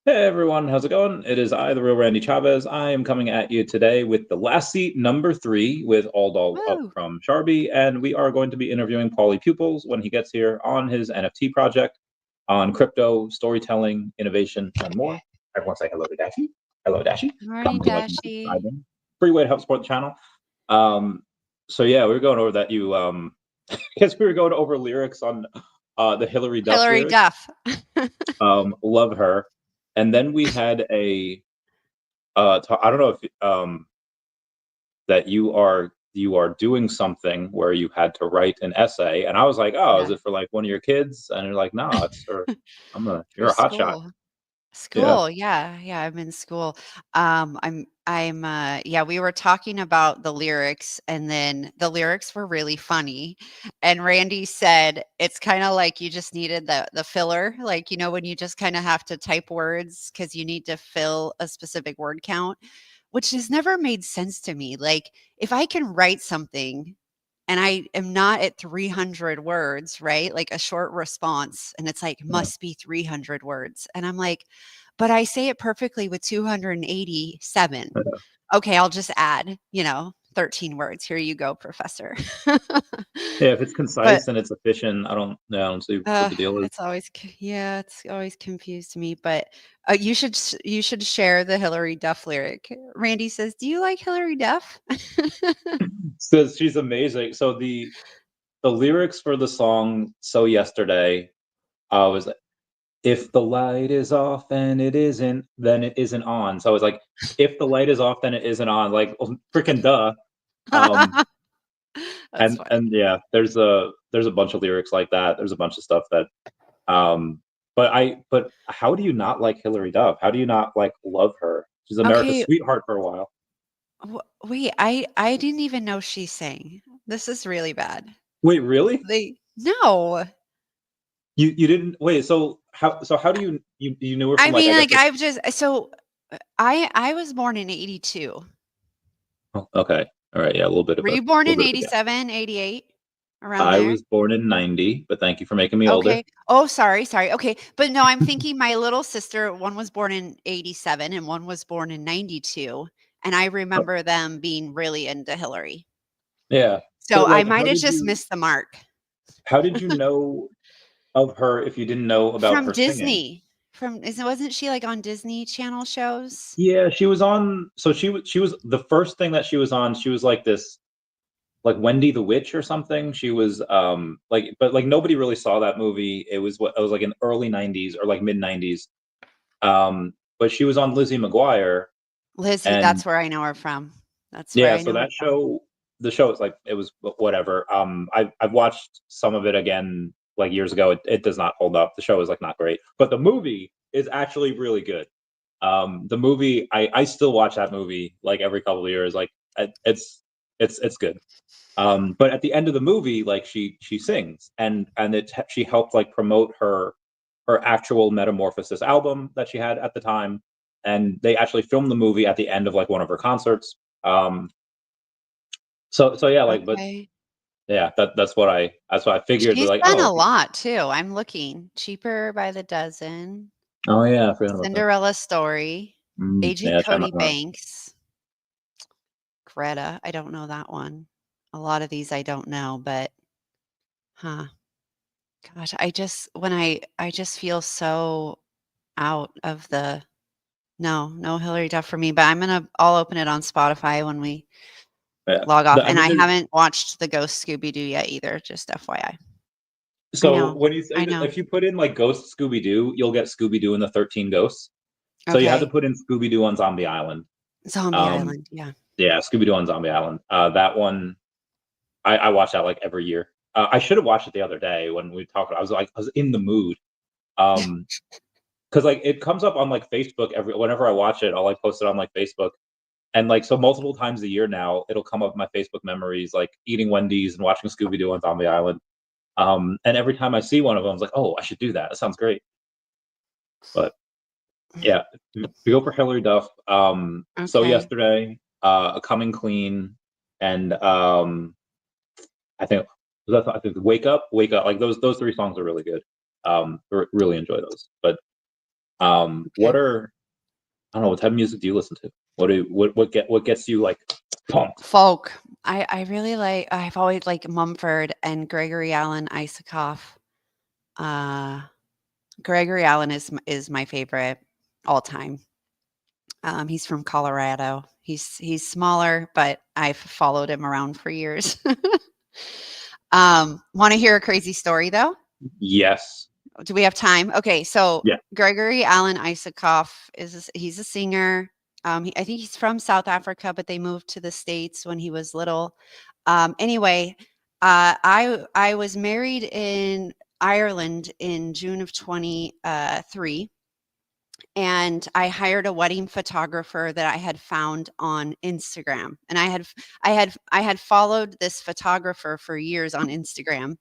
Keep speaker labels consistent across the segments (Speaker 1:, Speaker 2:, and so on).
Speaker 1: Hey everyone, how's it going? It is I, the real Randy Chavez. I am coming at you today with the last seat number 3 with All Dolled Up
Speaker 2: Woo!
Speaker 1: from Sharby, and we are going to be interviewing Pauly Pupilz when he gets here on his NFT project on crypto, storytelling, innovation, and more. Everyone say hello to Dashi. Hello, Dashi.
Speaker 2: Morning,
Speaker 1: Commenting, liking,
Speaker 2: Dashi.
Speaker 1: subscribing. Free way to help support the channel. Um, so yeah, we were going over that. I guess we were going over lyrics on the Hillary Duff
Speaker 2: Hillary
Speaker 1: lyrics.
Speaker 2: Duff.
Speaker 1: Love her. And then we had a I don't know if that you are doing something where you had to write an essay, and I was like, oh, is
Speaker 2: Yeah.
Speaker 1: it for like one of your kids? And you're like, no, it's for
Speaker 2: For
Speaker 1: you're a hot shot.
Speaker 2: school.
Speaker 1: Yeah.
Speaker 2: School, yeah, yeah, I'm in school. Yeah, we were talking about the lyrics, and then the lyrics were really funny. And Randy said it's kind of like you just needed the filler, like when you just kind of have to type words because you need to fill a specific word count, which has never made sense to me. Like if I can write something and I am not at 300 words, right? Like a short response, and it's like,
Speaker 1: Yeah.
Speaker 2: must be 300 words. And I'm like, but I say it perfectly with 287. Okay, I'll just add, 13 words. Here you go, professor.
Speaker 1: Yeah, if it's
Speaker 2: But
Speaker 1: concise and it's efficient, I don't see what the deal is.
Speaker 2: yeah, it's always confused me. But you should share the Hillary Duff lyric. Randy says, "Do you like Hillary Duff?"
Speaker 1: Says she's amazing. So the lyrics for the song "So Yesterday" was if the light is off and it isn't, then it isn't on. So it's like, if the light is off, then it isn't on. Like, well, freaking duh. Um,
Speaker 2: That's funny.
Speaker 1: and yeah, there's a bunch of lyrics like that. There's a bunch of stuff that, um, but how do you not like Hillary Duff? How do you not like love her? She's America's
Speaker 2: Okay,
Speaker 1: sweetheart for a while.
Speaker 2: wait, I didn't even know she sang. This is really bad.
Speaker 1: Wait, really?
Speaker 2: They no.
Speaker 1: You didn't wait? So how do you knew her
Speaker 2: I
Speaker 1: from like,
Speaker 2: mean,
Speaker 1: I guess
Speaker 2: like,
Speaker 1: like,
Speaker 2: I've just so I was born in '82.
Speaker 1: oh, okay, all right, yeah, a little bit of
Speaker 2: Were
Speaker 1: a
Speaker 2: you born
Speaker 1: little
Speaker 2: in
Speaker 1: bit of a gap.
Speaker 2: '87, '88, around
Speaker 1: I
Speaker 2: there?
Speaker 1: was born in '90, but thank you for making me older.
Speaker 2: Okay. Oh, sorry. Okay, but no, I'm thinking my little sister, one was born in '87 and one was born in '92, and I
Speaker 1: Oh,
Speaker 2: remember them being really into Hillary.
Speaker 1: yeah.
Speaker 2: So
Speaker 1: But
Speaker 2: I
Speaker 1: like,
Speaker 2: might have just missed the mark.
Speaker 1: how did you know of her if you didn't know about
Speaker 2: From
Speaker 1: her singing?
Speaker 2: Disney. Wasn't she, like, on Disney Channel shows?
Speaker 1: Yeah, she was on. So she was the first thing that she was on. She was like this, like Wendy the Witch or something. She was like, but like nobody really saw that movie. It was like in early '90s or like mid '90s. But she was on Lizzie McGuire,
Speaker 2: Lizzie,
Speaker 1: and
Speaker 2: that's where I know her from. That's where
Speaker 1: yeah,
Speaker 2: I
Speaker 1: so
Speaker 2: know her
Speaker 1: that
Speaker 2: from.
Speaker 1: show, the show is like, it was whatever. I've watched some of it again like years ago. It does not hold up. The show is like not great, but the movie is actually really good. The movie, I still watch that movie like every couple of years. Like, it's good. But at the end of the movie, like she sings, and she helped like promote her actual Metamorphosis album that she had at the time, and they actually filmed the movie at the end of like one of her concerts. So yeah, like, but
Speaker 2: Okay.
Speaker 1: yeah, that's what I figured.
Speaker 2: She's
Speaker 1: Like,
Speaker 2: done
Speaker 1: oh,
Speaker 2: a lot too. I'm looking. Cheaper by the Dozen,
Speaker 1: oh yeah, I forgot about that.
Speaker 2: Cinderella Story, Agent
Speaker 1: Yeah, China.
Speaker 2: Cody Banks, Greta. I don't know that one. A lot of these I don't know, but huh. Gosh, I just feel so out of the no Hillary Duff for me, but I'll open it on Spotify when we
Speaker 1: Yeah,
Speaker 2: log off.
Speaker 1: I
Speaker 2: And
Speaker 1: mean,
Speaker 2: I haven't watched the Ghost Scooby Doo yet either, just FYI. I
Speaker 1: so
Speaker 2: know.
Speaker 1: when you
Speaker 2: I
Speaker 1: say,
Speaker 2: know.
Speaker 1: if you put in like Ghost Scooby Doo, you'll get Scooby Doo and the 13 Ghosts. So you have to
Speaker 2: Okay.
Speaker 1: put in Scooby Doo on Zombie Island.
Speaker 2: Zombie
Speaker 1: Um,
Speaker 2: Island, yeah.
Speaker 1: yeah, Scooby Doo on Zombie Island. That one, I watch that like every year. I should have watched it the other day when we talked. I was in the mood. Um, because like it comes up on like Facebook every whenever I watch it, I'll like post it on like Facebook. And like, so multiple times a year now, it'll come up in my Facebook memories, like eating Wendy's and watching Scooby Doo on Zombie Island. And every time I see one of them, I'm like, oh, I should do that. That sounds great. But yeah, if you go for Hillary Duff. So
Speaker 2: Okay.
Speaker 1: yesterday, a Coming Clean, and I think I think Wake Up, Wake Up. Like those three songs are really good. Really enjoy those. But What
Speaker 2: Okay.
Speaker 1: are I don't know, what type of music do you listen to? What gets you like pumped?
Speaker 2: Folk. I really like I've always liked Mumford and Gregory Alan Isakov. Uh, Gregory Allen is my favorite all time. He's from Colorado. He's smaller, but I've followed him around for years. Want to hear a crazy story though?
Speaker 1: Yes.
Speaker 2: Do we have time? Okay, so
Speaker 1: Yeah.
Speaker 2: Gregory Alan Isakov he's a singer. I think he's from South Africa, but they moved to the States when he was little. Anyway, I was married in Ireland in June of 23, and I hired a wedding photographer that I had found on Instagram. And I had followed this photographer for years on Instagram,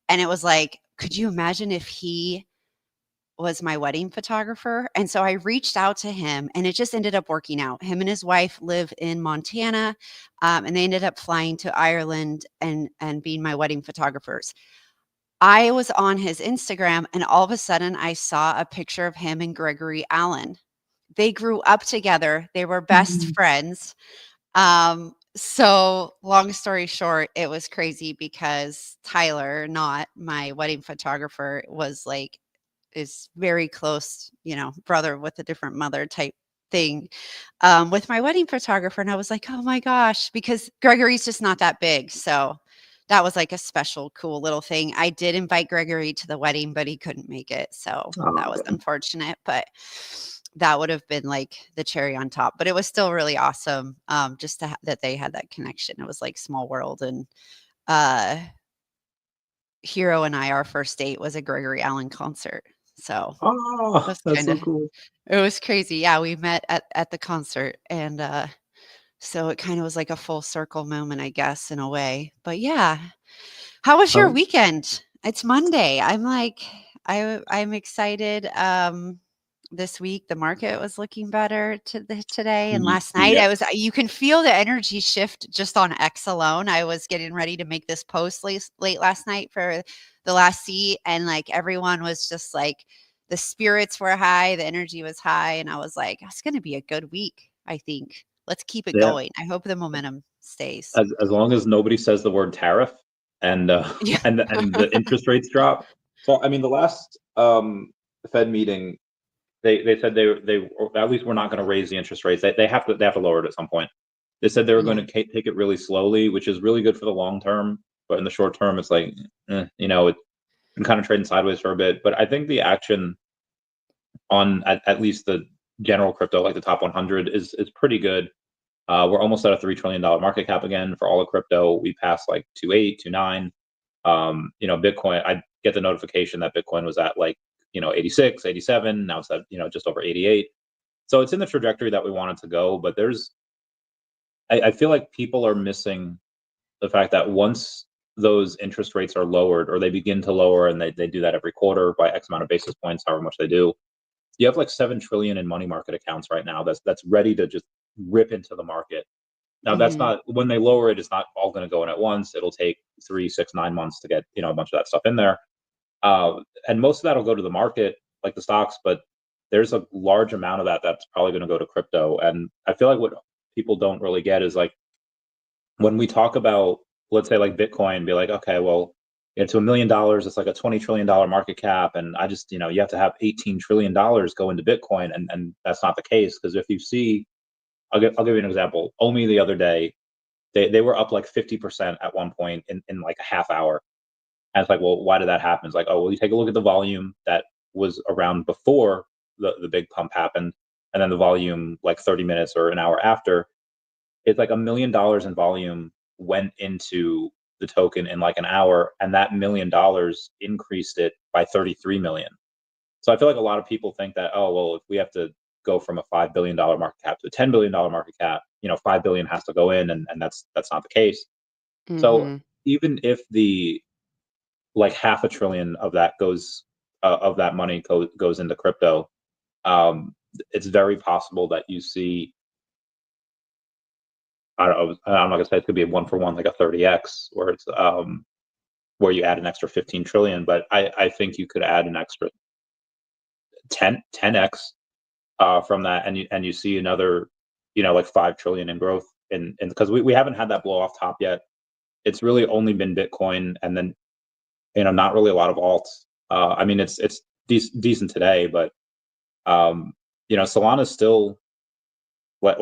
Speaker 2: and it was like, could you imagine if he was my wedding photographer? And so I reached out to him, and it just ended up working out. Him and his wife live in Montana, and they ended up flying to Ireland and being my wedding photographers. I was on his Instagram, and all of a sudden I saw a picture of him and Gregory Allen. They grew up together. They were best
Speaker 1: Mhm.
Speaker 2: friends. So long story short, it was crazy because Tyler, not my wedding photographer, was like is very close, brother with a different mother type thing, with my wedding photographer. And I was like, oh my gosh, because Gregory's just not that big. So that was like a special, cool little thing. I did invite Gregory to the wedding, but he couldn't make it. So
Speaker 1: Oh,
Speaker 2: that was
Speaker 1: okay.
Speaker 2: unfortunate, but that would have been like the cherry on top. But it was still really awesome, just that they had that connection. It was like small world. And uh, Hero and I, our first date was a Gregory Allen concert. So it
Speaker 1: Oh,
Speaker 2: was
Speaker 1: that's so
Speaker 2: kinda
Speaker 1: cool.
Speaker 2: it was crazy. Yeah, we met at the concert, and, so it kinda was like a full circle moment, I guess, in a way. But yeah. How was your
Speaker 1: Oh,
Speaker 2: weekend? It's Monday. I'm excited, this week, the market was looking better today, and last night, I was
Speaker 1: yes.
Speaker 2: you can feel the energy shift just on X alone. I was getting ready to make this post late last night for the last seat, and, like, everyone was just, like the spirits were high, the energy was high, and I was like, "It's gonna be a good week, I think. Let's keep it
Speaker 1: Yeah.
Speaker 2: going." I hope the momentum stays.
Speaker 1: As long as nobody says the word tariff and
Speaker 2: Yeah.
Speaker 1: and the interest rates drop. So I mean, the last Fed meeting, they said they or at least we're not going to raise the interest rates. They have to lower it at some point. They said they were going
Speaker 2: Yeah.
Speaker 1: to take it really slowly, which is really good for the long term. But in the short term, it's like, it's been kind of trading sideways for a bit. But I think the action on at least the general crypto, like the top 100, is pretty good. We're almost at a $3 trillion market cap again for all of crypto. We passed like 2.8, 2.9. Bitcoin, I get the notification that Bitcoin was at like, 86, 87. Now it's at, just over 88. So it's in the trajectory that we want it to go. But I feel like people are missing the fact that once those interest rates are lowered or they begin to lower, and they do that every quarter by X amount of basis points, however much they do, you have like 7 trillion in money market accounts right now that's ready to just rip into the market. Now that's
Speaker 2: Mhm.
Speaker 1: not when they lower it, it's not all going to go in at once. It'll take 3, 6, 9 months to get a bunch of that stuff in there, and most of that will go to the market, like the stocks. But there's a large amount of that that's probably going to go to crypto. And I feel like what people don't really get is like when we talk about, let's say, like Bitcoin, be like, okay, well, it's $1 million, it's like a $20 trillion market cap, and I just you have to have $18 trillion go into Bitcoin, and that's not the case. Because if you see, I'll give you an example. Omi the other day, they were up like 50% at one point in like a half hour. And it's like, well, why did that happen? It's like, oh, well, you take a look at the volume that was around before the big pump happened, and then the volume like 30 minutes or an hour after. It's like $1 million in volume went into the token in like an hour, and that $1 million increased it by 33 million. So I feel like a lot of people think that, oh, well, if we have to go from a $5 billion market cap to a $10 billion market cap, 5 billion has to go in, and that's not the case. So
Speaker 2: Mhm.
Speaker 1: even if the like half a trillion of that of that money goes into crypto, it's very possible that you see, I don't know, I'm not gonna say it's gonna be a one for one like a 30x, where it's where you add an extra 15 trillion, but I think you could add an extra 10x from that, and you see another, like 5 trillion in growth, and because we haven't had that blow off top yet. It's really only been Bitcoin, and then not really a lot of alts. I mean, it's decent today, but Solana's still like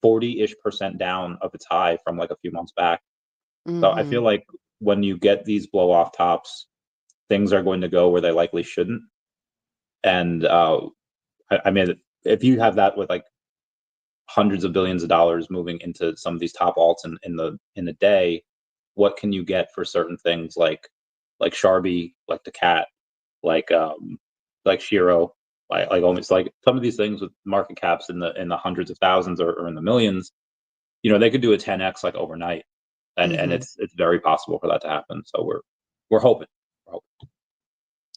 Speaker 1: 40-ish% down of its high from like a few months back. So I feel like when you get these blow off tops, things are going to go where they likely shouldn't. And I mean, if you have that with like hundreds of billions of dollars moving into some of these top alts in the day, what can you get for certain things like Sharby, like daCAT, like SHIRO, like almost like some of these things with market caps in the hundreds of thousands or in the millions, they could do a 10x like overnight, and it's very possible for that to happen. So we're hoping.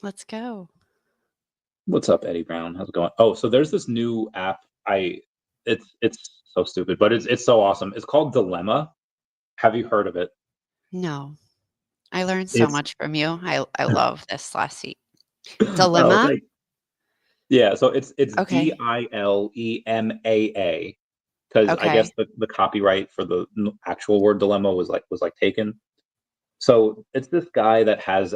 Speaker 2: Let's go.
Speaker 1: What's up, Eddie Brown? How's it going? Oh, so there's this new app. It's so stupid, but it's so awesome. It's called Dilemma. Have you heard of it?
Speaker 2: No. I learned so much from you. I love this last seat.
Speaker 1: Oh,
Speaker 2: Dilemma?
Speaker 1: yeah, so it's
Speaker 2: Okay.
Speaker 1: DILEMAA, because I guess
Speaker 2: Okay.
Speaker 1: the copyright for the actual word dilemma was taken. So it's this guy that has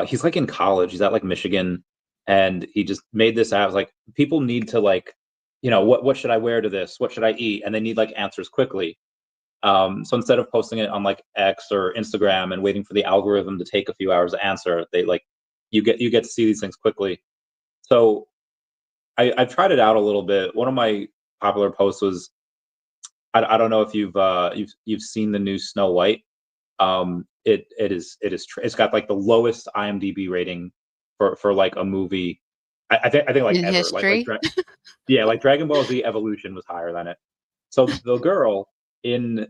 Speaker 1: he's like in college. He's at like Michigan, and he just made this app. Like, people need to like, what should I wear to this? What should I eat? And they need like answers quickly. So instead of posting it on like X or Instagram and waiting for the algorithm to take a few hours to answer, they like you get to see these things quickly. So I've tried it out a little bit. One of my popular posts was, I don't know if you've seen the new Snow White. It's got like the lowest IMDb rating for like a movie. I think like
Speaker 2: In
Speaker 1: ever.
Speaker 2: history?
Speaker 1: Yeah, like Dragon Ball Z Evolution was higher than it. So the girl in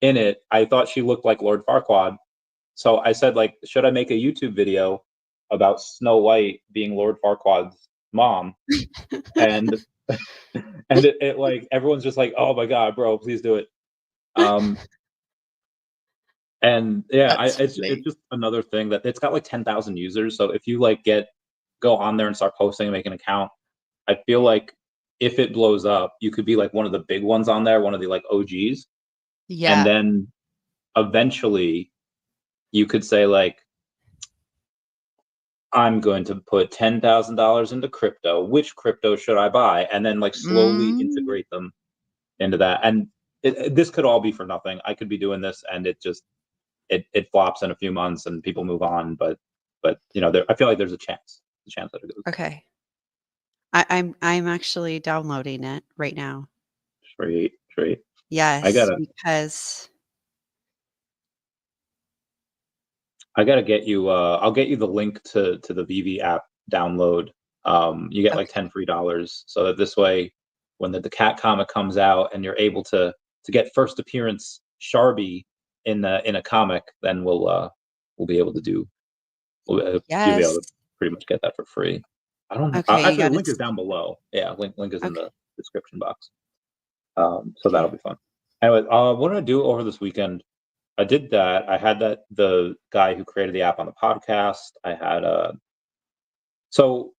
Speaker 1: it, I thought she looked like Lord Farquaad. So I said, like, should I make a YouTube video about Snow White being Lord Farquaad's mom? And it like everyone's just like, oh my god, bro, please do it. And yeah,
Speaker 2: That's
Speaker 1: it's
Speaker 2: funny.
Speaker 1: just another thing that it's got like 10,000 users. So if you like go on there and start posting and make an account, I feel like if it blows up, you could be like one of the big ones on there, one of the like OGs, and
Speaker 2: Yeah.
Speaker 1: then eventually you could say like, I'm going to put $10,000 into crypto. Which crypto should I buy? And then like slowly
Speaker 2: Mm.
Speaker 1: integrate them into that. And this could all be for nothing. I could be doing this, and it flops in a few months, and people move on. But I feel like there's a chance that it goes.
Speaker 2: Okay. I'm actually downloading it right now.
Speaker 1: Straight. I
Speaker 2: Yes,
Speaker 1: gotta
Speaker 2: because
Speaker 1: I gotta get you. I'll get you the link to the VeVe app download. You get like
Speaker 2: okay.
Speaker 1: 10 free dollars, so that this way, when the cat comic comes out and you're able to get first appearance Sharby in a comic, then we'll be able to do. You'll be able
Speaker 2: Yes.
Speaker 1: to pretty much get that for free. I don't know.
Speaker 2: Okay, you
Speaker 1: Actually, the
Speaker 2: gotta
Speaker 1: link is down below. Yeah, link is in
Speaker 2: okay,
Speaker 1: the description box. So that'll
Speaker 2: okay.
Speaker 1: be fun. Anyway, what did I do over this weekend? I did that. I had the guy who created the app on the podcast. I had so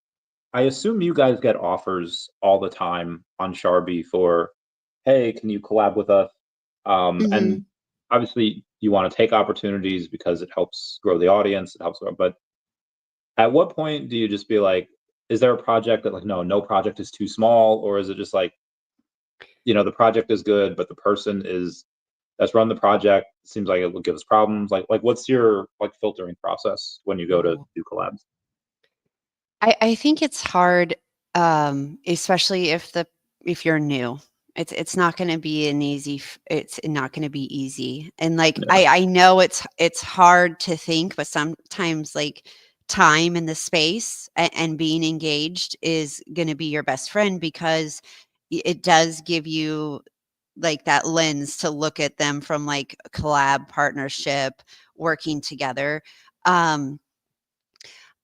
Speaker 1: I assume you guys get offers all the time on Sharby for, hey, can you collab with us? And
Speaker 2: Mhm.
Speaker 1: obviously you want to take opportunities because it helps grow the audience. It helps grow. But at what point do you just be like, is there a project that like, no project is too small, or is it just like, the project is good, but the person that's run the project seems like it will give us problems. Like what's your like filtering process when you go to
Speaker 2: Ooh.
Speaker 1: do collabs?
Speaker 2: I think it's hard, especially if you're new. It's not gonna be an easy it's not gonna be easy, and, like,
Speaker 1: Yeah.
Speaker 2: I know it's hard to think, but sometimes, like, time and the space and being engaged is gonna be your best friend because it does give you, like, that lens to look at them from, like, collab, partnership, working together. Um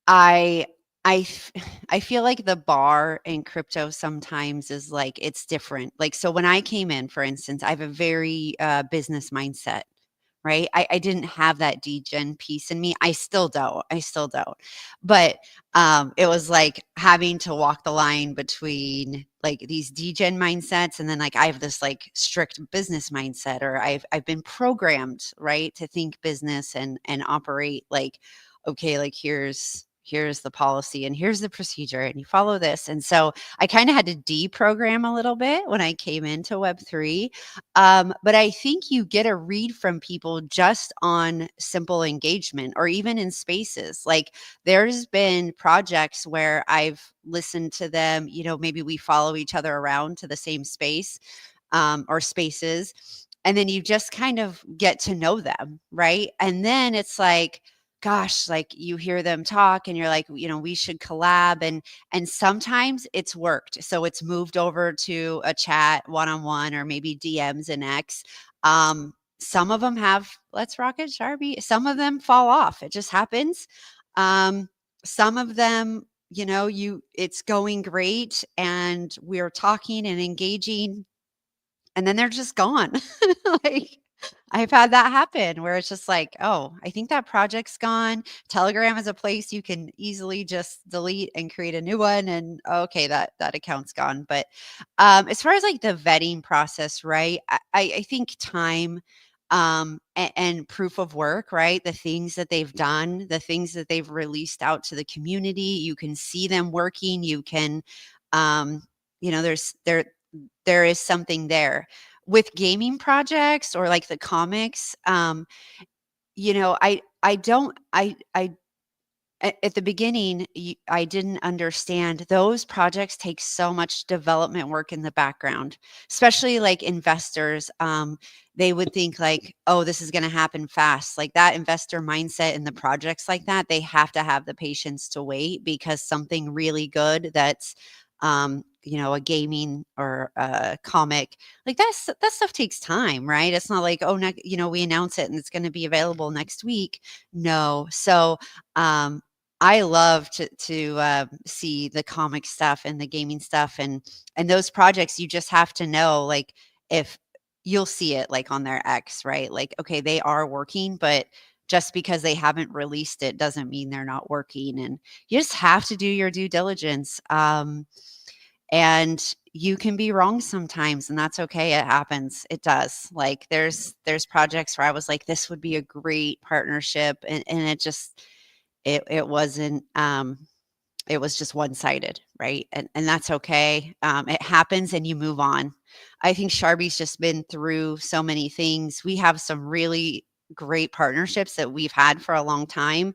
Speaker 2: I I f I feel like the bar in crypto sometimes is, like, it's different. Like, so when I came in, for instance, I have a very, business mindset, right? I didn't have that degen piece in me. I still don't. But it was like having to walk the line between like these degen mindsets, and then like I have this like strict business mindset, or I've been programmed, right, to think business and operate like, okay, like here's the policy and here's the procedure and you follow this. And so I kind of had to deprogram a little bit when I came into Web3. But I think you get a read from people just on simple engagement, or even in spaces. Like there's been projects where I've listened to them, you know, maybe we follow each other around to the same space, or spaces. And then you just kind of get to know them, right? And then it's like, gosh, like you hear them talk and you're like, you know, we should collab. And sometimes it's worked. So it's moved over to a chat one-on-one, or maybe DMs and X. Some of them have let's rock it, Sharpie. Some of them fall off. It just happens. Um, some of them, you know, it's going great and we're talking and engaging, and then they're just gone. Like I've had that happen where it's just like, oh, I think that project's gone. Telegram is a place you can easily just delete and create a new one, and okay, that account's gone. But as far as like the vetting process, right? I think time, and proof of work, right? The things that they've done, the things that they've released out to the community, you can see them working. You can, um, you know, there is something there. With gaming projects or like the comics, you know, I don't I at the beginning, I didn't understand those projects take so much development work in the background, especially like investors. They would think like, oh, this is going to happen fast. Like that investor mindset in the projects like that, they have to have the patience to wait, because something really good that's, you know, a gaming or a comic, like that stuff takes time, right? It's not like, oh, you know, we announce it and it's going to be available next week. No. So, um, I love to see the comic stuff and the gaming stuff, and those projects. You just have to know, like, if you'll see it like on their X, right? Like, okay, they are working, but just because they haven't released it doesn't mean they're not working. And you just have to do your due diligence. And you can be wrong sometimes, and that's okay. It happens. It does. Like there's projects where I was like, this would be a great partnership, and it just it wasn't, it was just one-sided, right? And that's okay. It happens and you move on. I think Sharby's just been through so many things. We have some really great partnerships that we've had for a long time.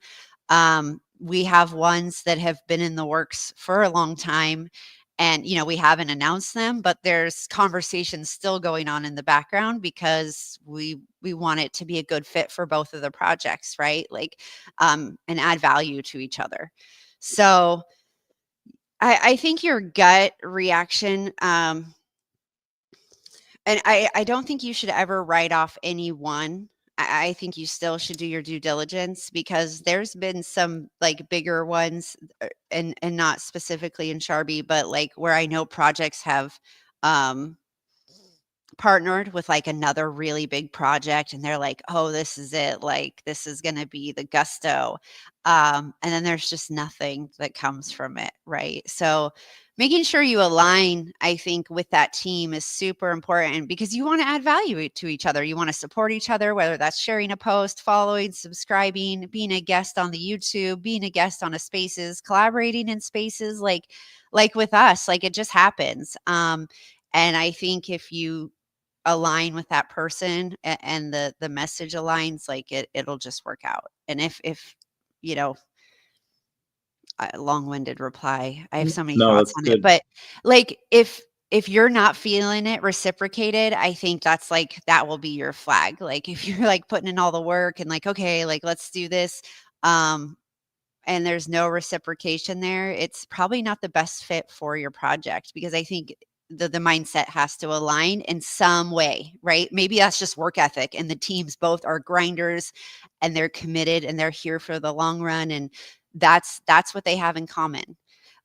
Speaker 2: We have ones that have been in the works for a long time, and you know, we haven't announced them, but there's conversations still going on in the background because we want it to be a good fit for both of the projects, right? Like, and add value to each other. So I think your gut reaction, and I don't think you should ever write off any one. I think you still should do your due diligence, because there's been some like bigger ones, and not specifically in Sharby, but like where I know projects have um partnered with like another really big project, and they're like, oh, this is it, like this is going to be the gusto, and then there's just nothing that comes from it, right? So making sure you align, I think, with that team is super important, because you want to add value to each other. You want to support each other, whether that's sharing a post, following, subscribing, being a guest on the YouTube, being a guest on a spaces, collaborating in spaces, like with us, like it just happens. And I think if you align with that person, and the message aligns, like it'll just work out. And if you know, a long-winded reply, I have so many
Speaker 1: No,
Speaker 2: thoughts
Speaker 1: that's
Speaker 2: on it,
Speaker 1: good.
Speaker 2: but like if you're not feeling it reciprocated, I think that's like that will be your flag. Like if you're like putting in all the work and like, okay, like let's do this, um and there's no reciprocation there, it's probably not the best fit for your project, because I think the mindset has to align in some way, right? Maybe that's just work ethic, and the teams both are grinders and they're committed and they're here for the long run, and that's what they have in common.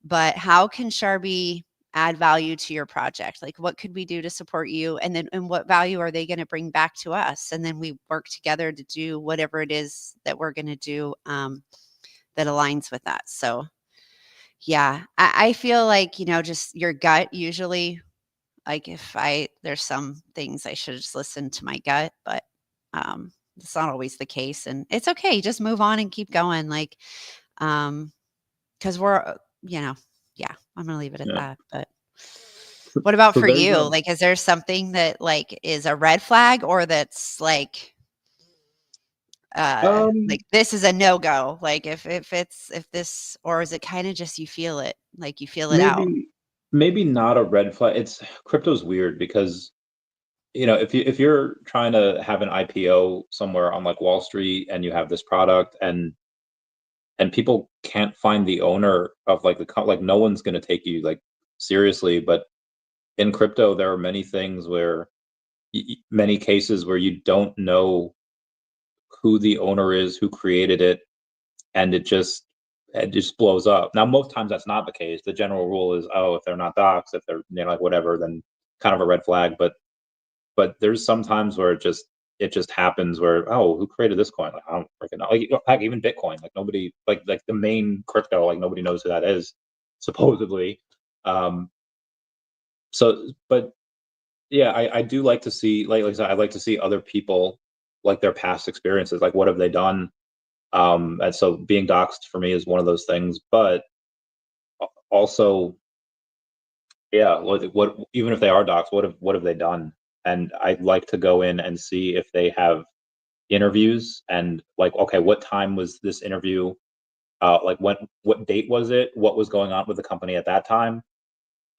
Speaker 2: But how can Sharby add value to your project? Like, what could we do to support you? And then, and what value are they going to bring back to us? And then we work together to do whatever it is that we're going to do that aligns with that. So, yeah, I feel like, just your gut usually, like there's some things I should just listen to my gut, but it's not always the case. And it's okay. Just move on and keep going. Like, because we're, yeah, I'm going to leave it at
Speaker 1: Yeah.
Speaker 2: that. But what about
Speaker 1: So
Speaker 2: for
Speaker 1: there's
Speaker 2: you? Like, is there something that like is a red flag or that's like this is a no-go? Like if this, or is it kind of just you feel it, like you feel it out?
Speaker 1: maybe not a red flag. It's crypto's weird because if you're trying to have an IPO somewhere on like Wall Street and you have this product and people can't find the owner of like like no one's going to take you like seriously. But in crypto there are many things where many cases where you don't know who the owner is, who created it, and it just blows up. Now most times that's not the case. The general rule is, oh, if they're not docs, if they're like whatever, then kind of a red flag. But there's some times where it just happens where, oh, who created this coin? Like I don't freaking know. Like heck, even Bitcoin, like nobody, like the main crypto, like nobody knows who that is, supposedly. Um, but yeah, I do like to see, like I said, I like to see other people, like their past experiences, like what have they done. And so being doxxed for me is one of those things. But also, yeah, what even if they are doxxed, what have they done? And I'd like to go in and see if they have interviews and like, okay, what time was this interview? Like what date was it? What was going on with the company at that time?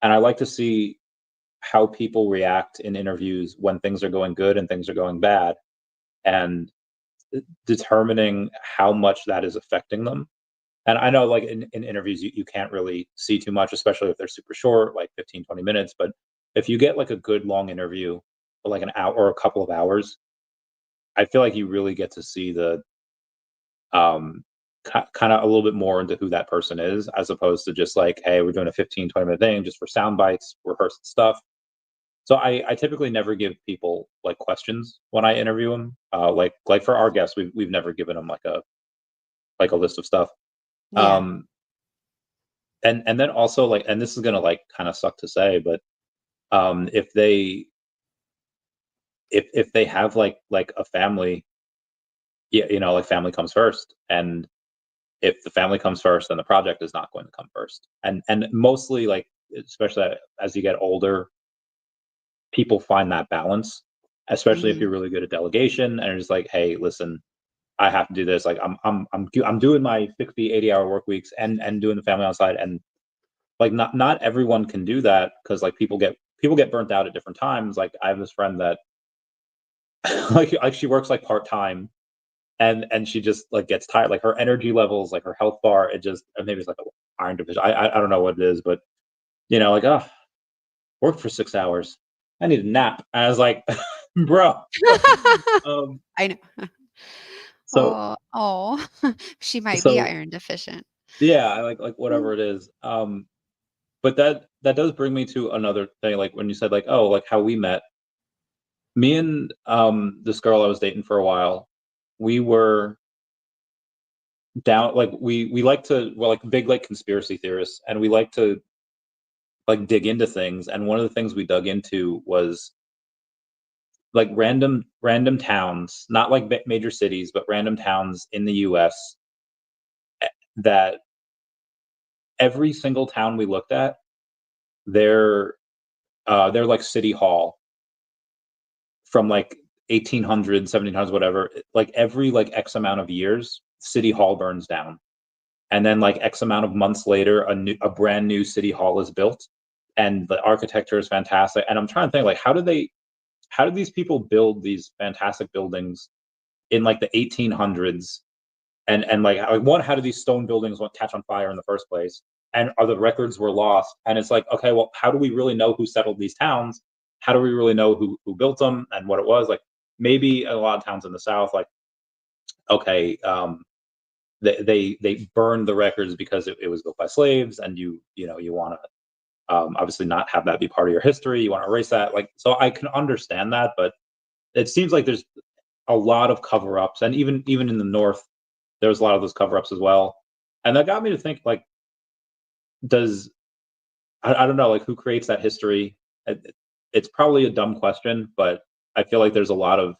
Speaker 1: And I like to see how people react in interviews when things are going good and things are going bad, and determining how much that is affecting them. And I know like in interviews you can't really see too much, especially if they're super short, like 15, 20 minutes. But if you get like a good long interview for like an hour or a couple of hours, I feel like you really get to see the kind of a little bit more into who that person is, as opposed to just like, hey, we're doing a 15, 20-minute thing just for sound bites, rehearsed stuff. So I typically never give people like questions when I interview them. Like for our guests, we've never given them like a list of stuff.
Speaker 2: Yeah.
Speaker 1: Um, and then also like, and this is gonna like kind of suck to say, but if they have like a family, yeah, like family comes first. And if the family comes first, then the project is not going to come first. And mostly like, especially as you get older, people find that balance, especially if
Speaker 2: Hmm.
Speaker 1: you're really good at delegation and it's like, hey, listen, I have to do this. Like I'm doing my 60, 80 hour work weeks and doing the family on side. And like not everyone can do that because like people get burnt out at different times. Like I have this friend that like she works like part-time, and she just like gets tired. Like her energy levels, like her health bar, it just, and maybe it's like a iron deficiency. I don't know what it is, but like, oh, worked for 6 hours. I need a nap. And I was like, bro. um,
Speaker 2: I know.
Speaker 1: so
Speaker 2: Oh, she might be
Speaker 1: so
Speaker 2: iron deficient.
Speaker 1: yeah, I like whatever it is. But that does bring me to another thing. Like when you said like, oh, like how we met. Me and this girl I was dating for a while, we were down, like we like to, well, like big like conspiracy theorists, and we like to like dig into things. And one of the things we dug into was like random towns, not like major cities, but random towns in the US, that every single town we looked at, their like city hall from like 1800s, 1700s, whatever, like every like X amount of years, city hall burns down. And then like X amount of months later, a brand new city hall is built, and the architecture is fantastic. And I'm trying to think like, how did these people build these fantastic buildings in like the 1800s? And like, one, how did these stone buildings catch on fire in the first place? And are the records were lost? And it's like, okay, well, how do we really know who settled these towns? How do we really know who built them and what it was? Like maybe a lot of towns in the South, like, okay, they burned the records because it was built by slaves, and you want to obviously not have that be part of your history. You want to erase that. Like, so I can understand that, but it seems like there's a lot of cover-ups, and even in the North, there's a lot of those cover-ups as well. And that got me to think, like, does I don't know, like, who creates that history? It's probably a dumb question, but I feel like there's a lot of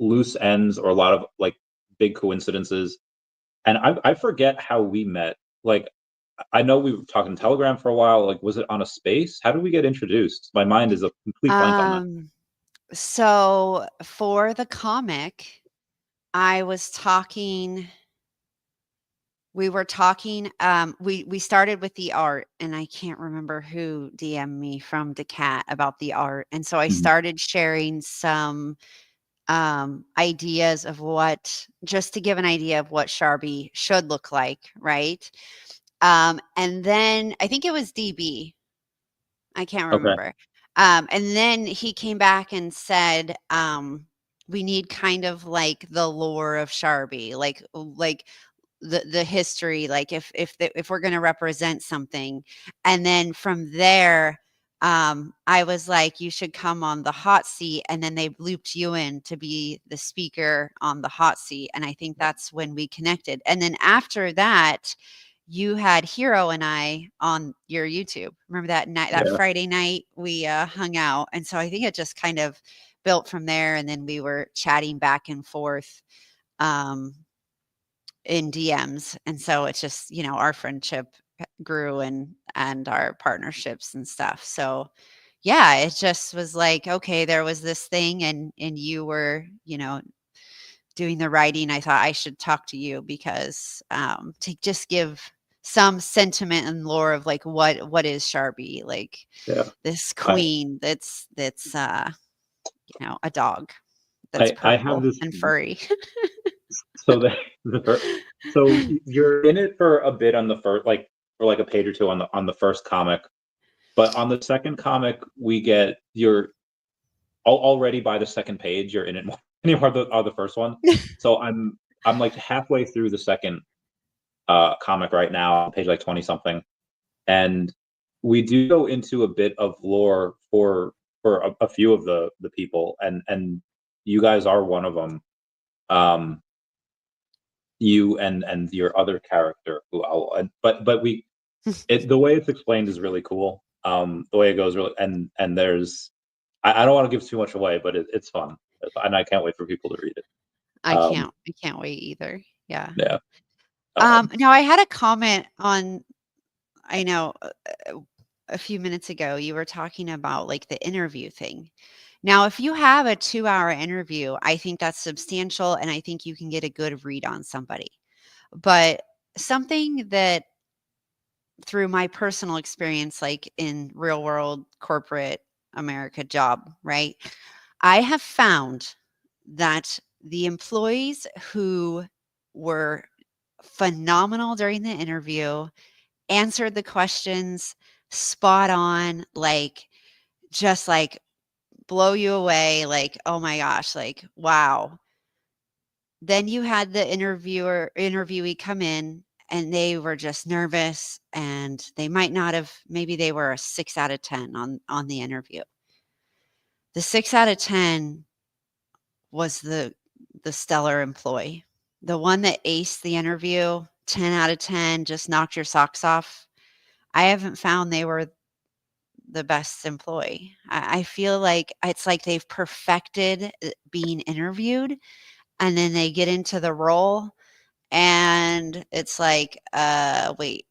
Speaker 1: loose ends, or a lot of like big coincidences. And I forget how we met. Like, I know we were talking Telegram for a while. Like, was it on a space? How did we get introduced? My mind is a complete blank on that.
Speaker 2: So for the comic, I was talking we were talking, we started with the art, and I can't remember who DM'd me from daCAT about the art, and so I
Speaker 1: Mhm.
Speaker 2: started sharing some, ideas of what, just to give an idea of what Sharpie should look like, right? And then I think it was DB, I can't
Speaker 1: Okay.
Speaker 2: remember. And then he came back and said, we need kind of like the lore of Sharpie, like the history, like if we're going to represent something. And then from there, I was like, you should come on the hot seat, and then they looped you in to be the speaker on the hot seat, and I think that's when we connected. And then after that, you had Hero and I on your YouTube. Remember that night, that
Speaker 1: Yeah.
Speaker 2: Friday night we hung out, and so I think it just kind of built from there, and then we were chatting back and forth um in DMs. And so it's just, our friendship grew, and our partnerships and stuff. So yeah, it just was like, okay, there was this thing, and you were, doing the writing. I thought I should talk to you because to just give some sentiment and lore of like what is Sharpie, like
Speaker 1: Yeah.
Speaker 2: this
Speaker 1: I
Speaker 2: queen that's a dog that's
Speaker 1: I have
Speaker 2: purple
Speaker 1: this.
Speaker 2: and furry.
Speaker 1: So so you're in it for a bit on the first, like, for like a page or two on the first comic, but on the second comic, we get you're already by the second page, you're in it more than you are the first one. So I'm like halfway through the second comic right now, page like 20 something, and we do go into a bit of lore for a few of the people, and you guys are one of them. Um, you and your other character, who but we the way it's explained is really cool. The way it goes, really, and there's I don't want to give too much away, but it's fun, and I can't wait for people to read it. Um,
Speaker 2: I can't wait either. Yeah.
Speaker 1: yeah. Um,
Speaker 2: Now I had a comment on, I know, a few minutes ago, you were talking about like the interview thing. Now, if you have a 2-hour interview, I think that's substantial, and I think you can get a good read on somebody. But something that, through my personal experience, like in real world corporate America job, right? I have found that the employees who were phenomenal during the interview, answered the questions spot on, like, just like blow you away, like, oh my gosh, like, wow. Then you had the interviewee come in, and they were just nervous, and they might not have, maybe they were a 6 out of 10 on the interview. The 6 out of 10 was the stellar employee. The one that aced the interview, 10 out of 10, just knocked your socks off. I haven't found they were the best employee. I feel like it's like they've perfected being interviewed, and then they get into the role, and it's like, wait.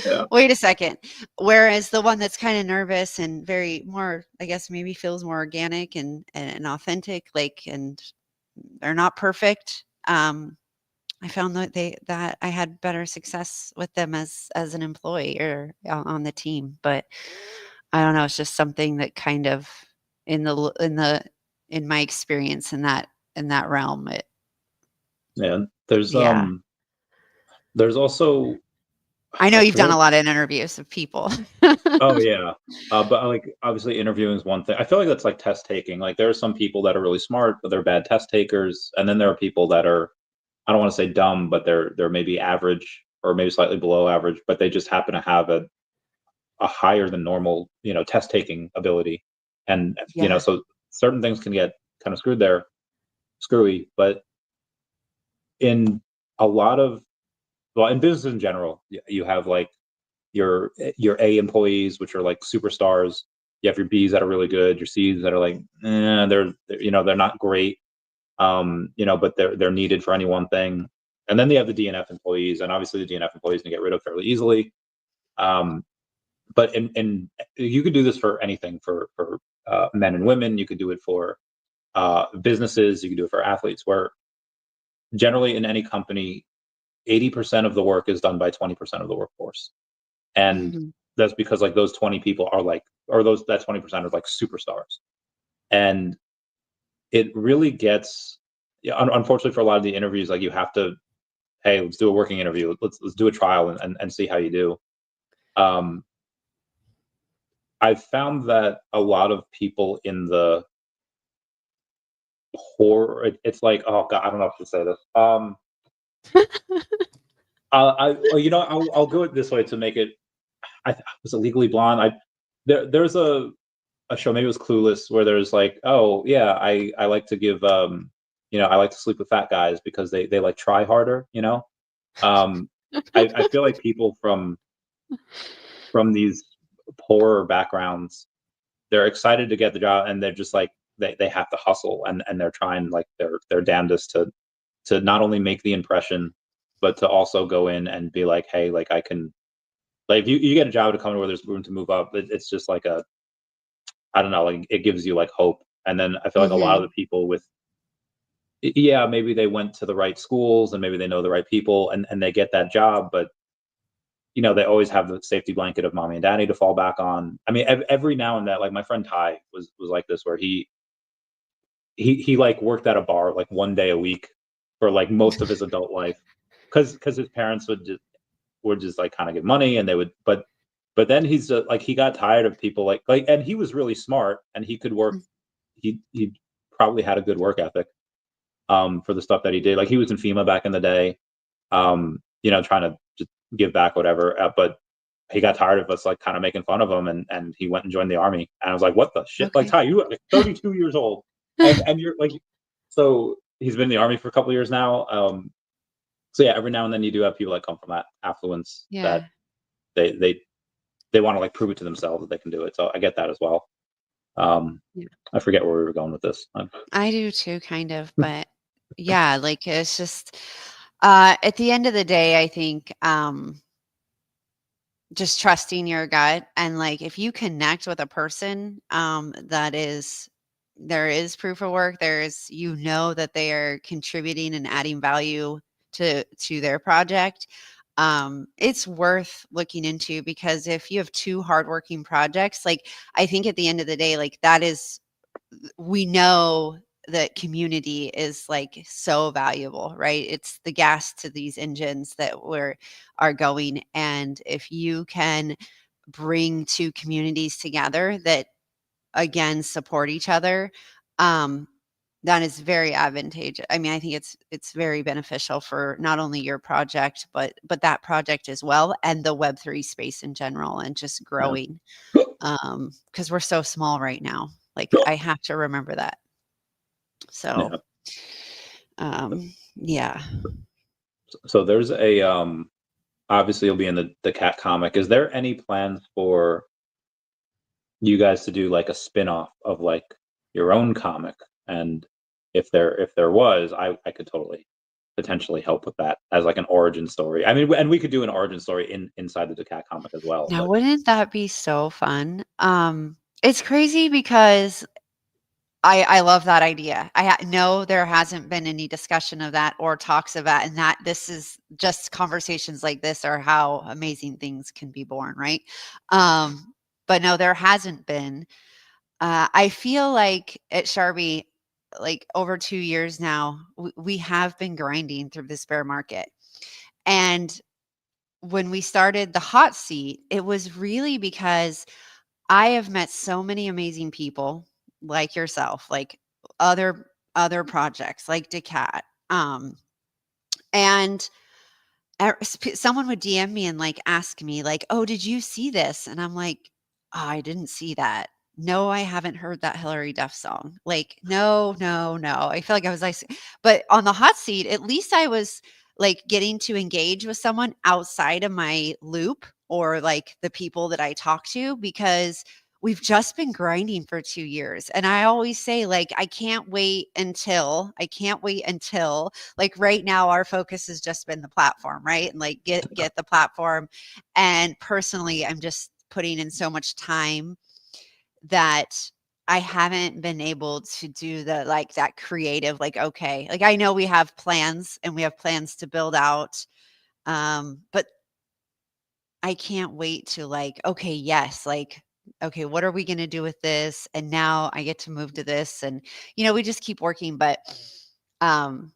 Speaker 1: yeah.
Speaker 2: Wait a second. Whereas the one that's kind of nervous and very more, I guess, maybe feels more organic and authentic, like, and they're not perfect. I found that I had better success with them as an employee or on the team. But I don't know, it's just something that kind of, in my experience in that realm, it,
Speaker 1: Yeah.
Speaker 2: yeah.
Speaker 1: There's also
Speaker 2: I know
Speaker 1: I
Speaker 2: you've done
Speaker 1: forget.
Speaker 2: a lot of interviews of people.
Speaker 1: Oh yeah. But like, obviously interviewing is one thing. I feel like that's like test taking. Like, there are some people that are really smart, but they're bad test takers, and then there are people that are, I don't want to say dumb, but they're maybe average or maybe slightly below average, but they just happen to have a higher than normal, test taking ability. And,
Speaker 2: Yeah.
Speaker 1: so certain things can get kind of screwy, but in a lot of, well, in business in general, you have like your A employees, which are like superstars. You have your Bs that are really good, your Cs that are like, they're not great, but they're needed for any one thing. And then they have the DNF employees, and obviously the DNF employees can get rid of fairly easily. But in you could do this for anything, for men and women. You could do it for businesses. You could do it for athletes. Where generally in any company, 80% of the work is done by 20% of the workforce, and
Speaker 2: Mhm.
Speaker 1: that's because like those 20 people are like, or those that 20% are like superstars, and it really gets. Yeah, unfortunately for a lot of the interviews, like you have to, hey, let's do a working interview. Let's do a trial and see how you do. Um, I've found that a lot of people in the poor, it's like, oh god, I don't know if to say this. I'll go it this way to make it. Was it Legally Blonde? There's a show, maybe it was Clueless, where there's like, oh yeah, I like to give, I like to sleep with fat guys because they like try harder. Um, I feel like people from these poorer backgrounds, they're excited to get the job, and they're just like, they have to hustle, and they're trying like their damnedest to not only make the impression, but to also go in and be like, hey, like I can, like, if you get a job to come in where there's room to move up, it's just like a, I don't know, like it gives you like hope. And then I feel like a lot of
Speaker 2: Mhm.
Speaker 1: the people with, yeah, maybe they went to the right schools and maybe they know the right people, and they get that job, but they always have the safety blanket of mommy and daddy to fall back on. I mean, every now and then, like my friend Ty was like this, where he like worked at a bar like one day a week for like most of his adult life, because his parents would just like kind of give money, and they would, but then he's like, he got tired of people like, and he was really smart and he could work. He probably had a good work ethic, for the stuff that he did. Like he was in FEMA back in the day, trying to just give back whatever. But he got tired of us like kind of making fun of him, and he went and joined the army. And I was like, what the shit? Like,
Speaker 2: Okay.
Speaker 1: Ty, you are like 32 years old, and you're like, so he's been in the army for a couple of years now. So yeah, every now and then you do have people that come from that affluence that
Speaker 2: Yeah.
Speaker 1: they they they want to like prove it to themselves that they can do it. So I get that as well. Um,
Speaker 2: Yeah.
Speaker 1: I forget where we were going with this.
Speaker 2: I do too, kind of, but yeah, like it's just at the end of the day, I think just trusting your gut, and like if you connect with a person that is, there is proof of work, there's, that they are contributing and adding value to their project, it's worth looking into, because if you have two hardworking projects, like I think at the end of the day, like that is, we know that community is like so valuable, right? It's the gas to these engines that are going. And if you can bring two communities together that again support each other, um, that is very advantageous. I mean, I think it's very beneficial for not only your project, but that project as well, and the Web3 space in general, and just
Speaker 1: Yeah.
Speaker 2: growing. Because we're so small right now. Like I have to remember that. So,
Speaker 1: Yeah.
Speaker 2: yeah.
Speaker 1: So there's a, obviously you'll be in the cat comic. Is there any plans for you guys to do like a spin-off of like your own comic? And if there was, I could totally potentially help with that as like an origin story. I mean, and we could do an origin story inside the daCAT comic as well.
Speaker 2: Now,
Speaker 1: But
Speaker 2: wouldn't that be so fun? It's crazy because I love that idea. No, there hasn't been any discussion of that or talks of that, and that this is just conversations like this are how amazing things can be born, right? But no, there hasn't been. I feel like at Sharby, like over 2 years now, we have been grinding through this bear market. And when we started the hot seat, it was really because I have met so many amazing people like yourself, like other projects like daCAT. And someone would DM me and like ask me like, "Oh, did you see this?" And I'm like, "Oh, I didn't see that. No, I haven't heard that Hillary Duff song." Like, no, no, no. I feel like I was like, but on the hot seat, at least I was like getting to engage with someone outside of my loop or like the people that I talk to, because we've just been grinding for 2 years. And I always say like I can't wait until like right now our focus has just been the platform, right? And like get the platform. And personally, I'm just putting in so much time that I haven't been able to do the like that creative, like, okay, like I know we have plans and we have plans to build out. But I can't wait to like, okay, yes, like, okay, what are we going to do with this? And now I get to move to this. And, we just keep working. But um,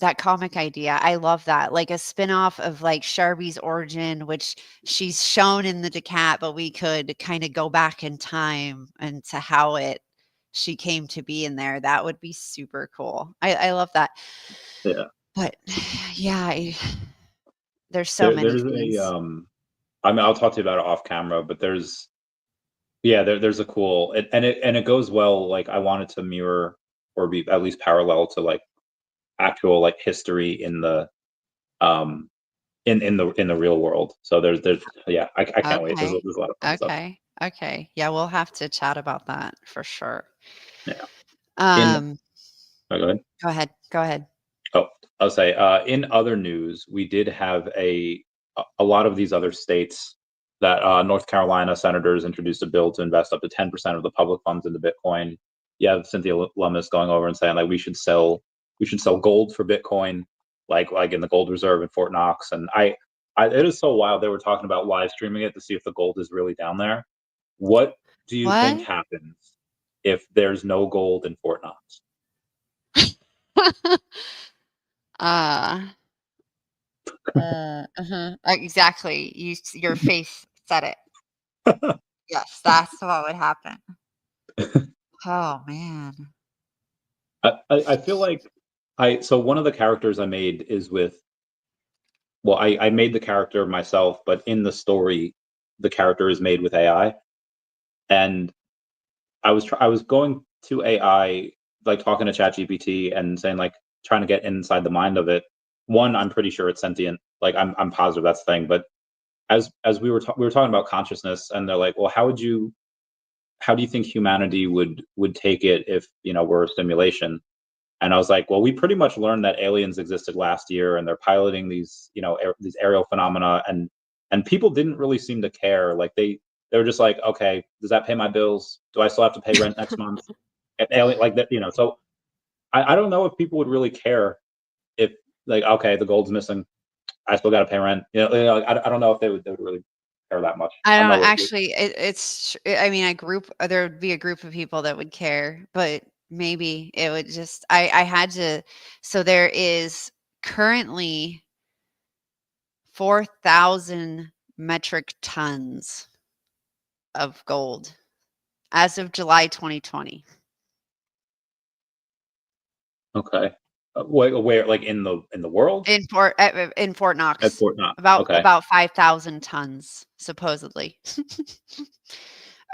Speaker 2: that comic idea, I love that. Like a spinoff of like Sharpie's origin, which she's shown in the daCAT, but we could kind of go back in time and to how she came to be in there. That would be super cool. I love that.
Speaker 1: Yeah.
Speaker 2: But yeah, there's so many
Speaker 1: There's a
Speaker 2: things.
Speaker 1: I mean, I'll talk to you about it off camera, but there's a cool and it goes well. Like I wanted to mirror or be at least parallel to like actual like history in the um in the real world. So there's yeah, I can't wait.
Speaker 2: Okay.
Speaker 1: There's a lot of fun stuff.
Speaker 2: Okay. Okay. Yeah, we'll have to chat about that for sure.
Speaker 1: Yeah. In
Speaker 2: Um,
Speaker 1: oh, go ahead.
Speaker 2: Go ahead. Go ahead.
Speaker 1: Oh, I'll say in other news, we did have a lot of these other states that North Carolina senators introduced a bill to invest up to 10% of the public funds into Bitcoin. You have Cynthia Lummis going over and saying like we should sell gold for Bitcoin, like in the gold reserve in Fort Knox. And I it is so wild. They were talking about live streaming it to see if the gold is really down there. What do you think
Speaker 2: What?
Speaker 1: happens if there's no gold in Fort Knox?
Speaker 2: Uh, exactly. Your face said it. Yes, that's what would happen. Oh man.
Speaker 1: I feel like so one of the characters I made is with well, I made the character myself, but in the story, the character is made with AI. And I was going to AI, like talking to ChatGPT and saying like trying to get inside the mind of it. One, I'm pretty sure it's sentient. Like I'm positive that's the thing. But as we were talking about consciousness, and they're like, well, how do you think humanity would take it if we're a simulation? And I was like, well, we pretty much learned that aliens existed last year, and they're piloting these, these aerial phenomena, and people didn't really seem to care. Like they were just like, okay, does that pay my bills? Do I still have to pay rent next month? And alien like that. So I don't know if people would really care if like, okay, the gold's missing, I still got to pay rent. Like, I don't know if they would really care that much.
Speaker 2: I
Speaker 1: I don't
Speaker 2: don't
Speaker 1: know what.
Speaker 2: actually I mean there would be a group of people that would care, but maybe it would just I had to. So there is currently 4,000 metric tons of gold as of July 2020
Speaker 1: Okay, where like in the world
Speaker 2: in Fort
Speaker 1: at
Speaker 2: Knox.
Speaker 1: Fort Knox?
Speaker 2: About
Speaker 1: Okay.
Speaker 2: 5,000 tons supposedly.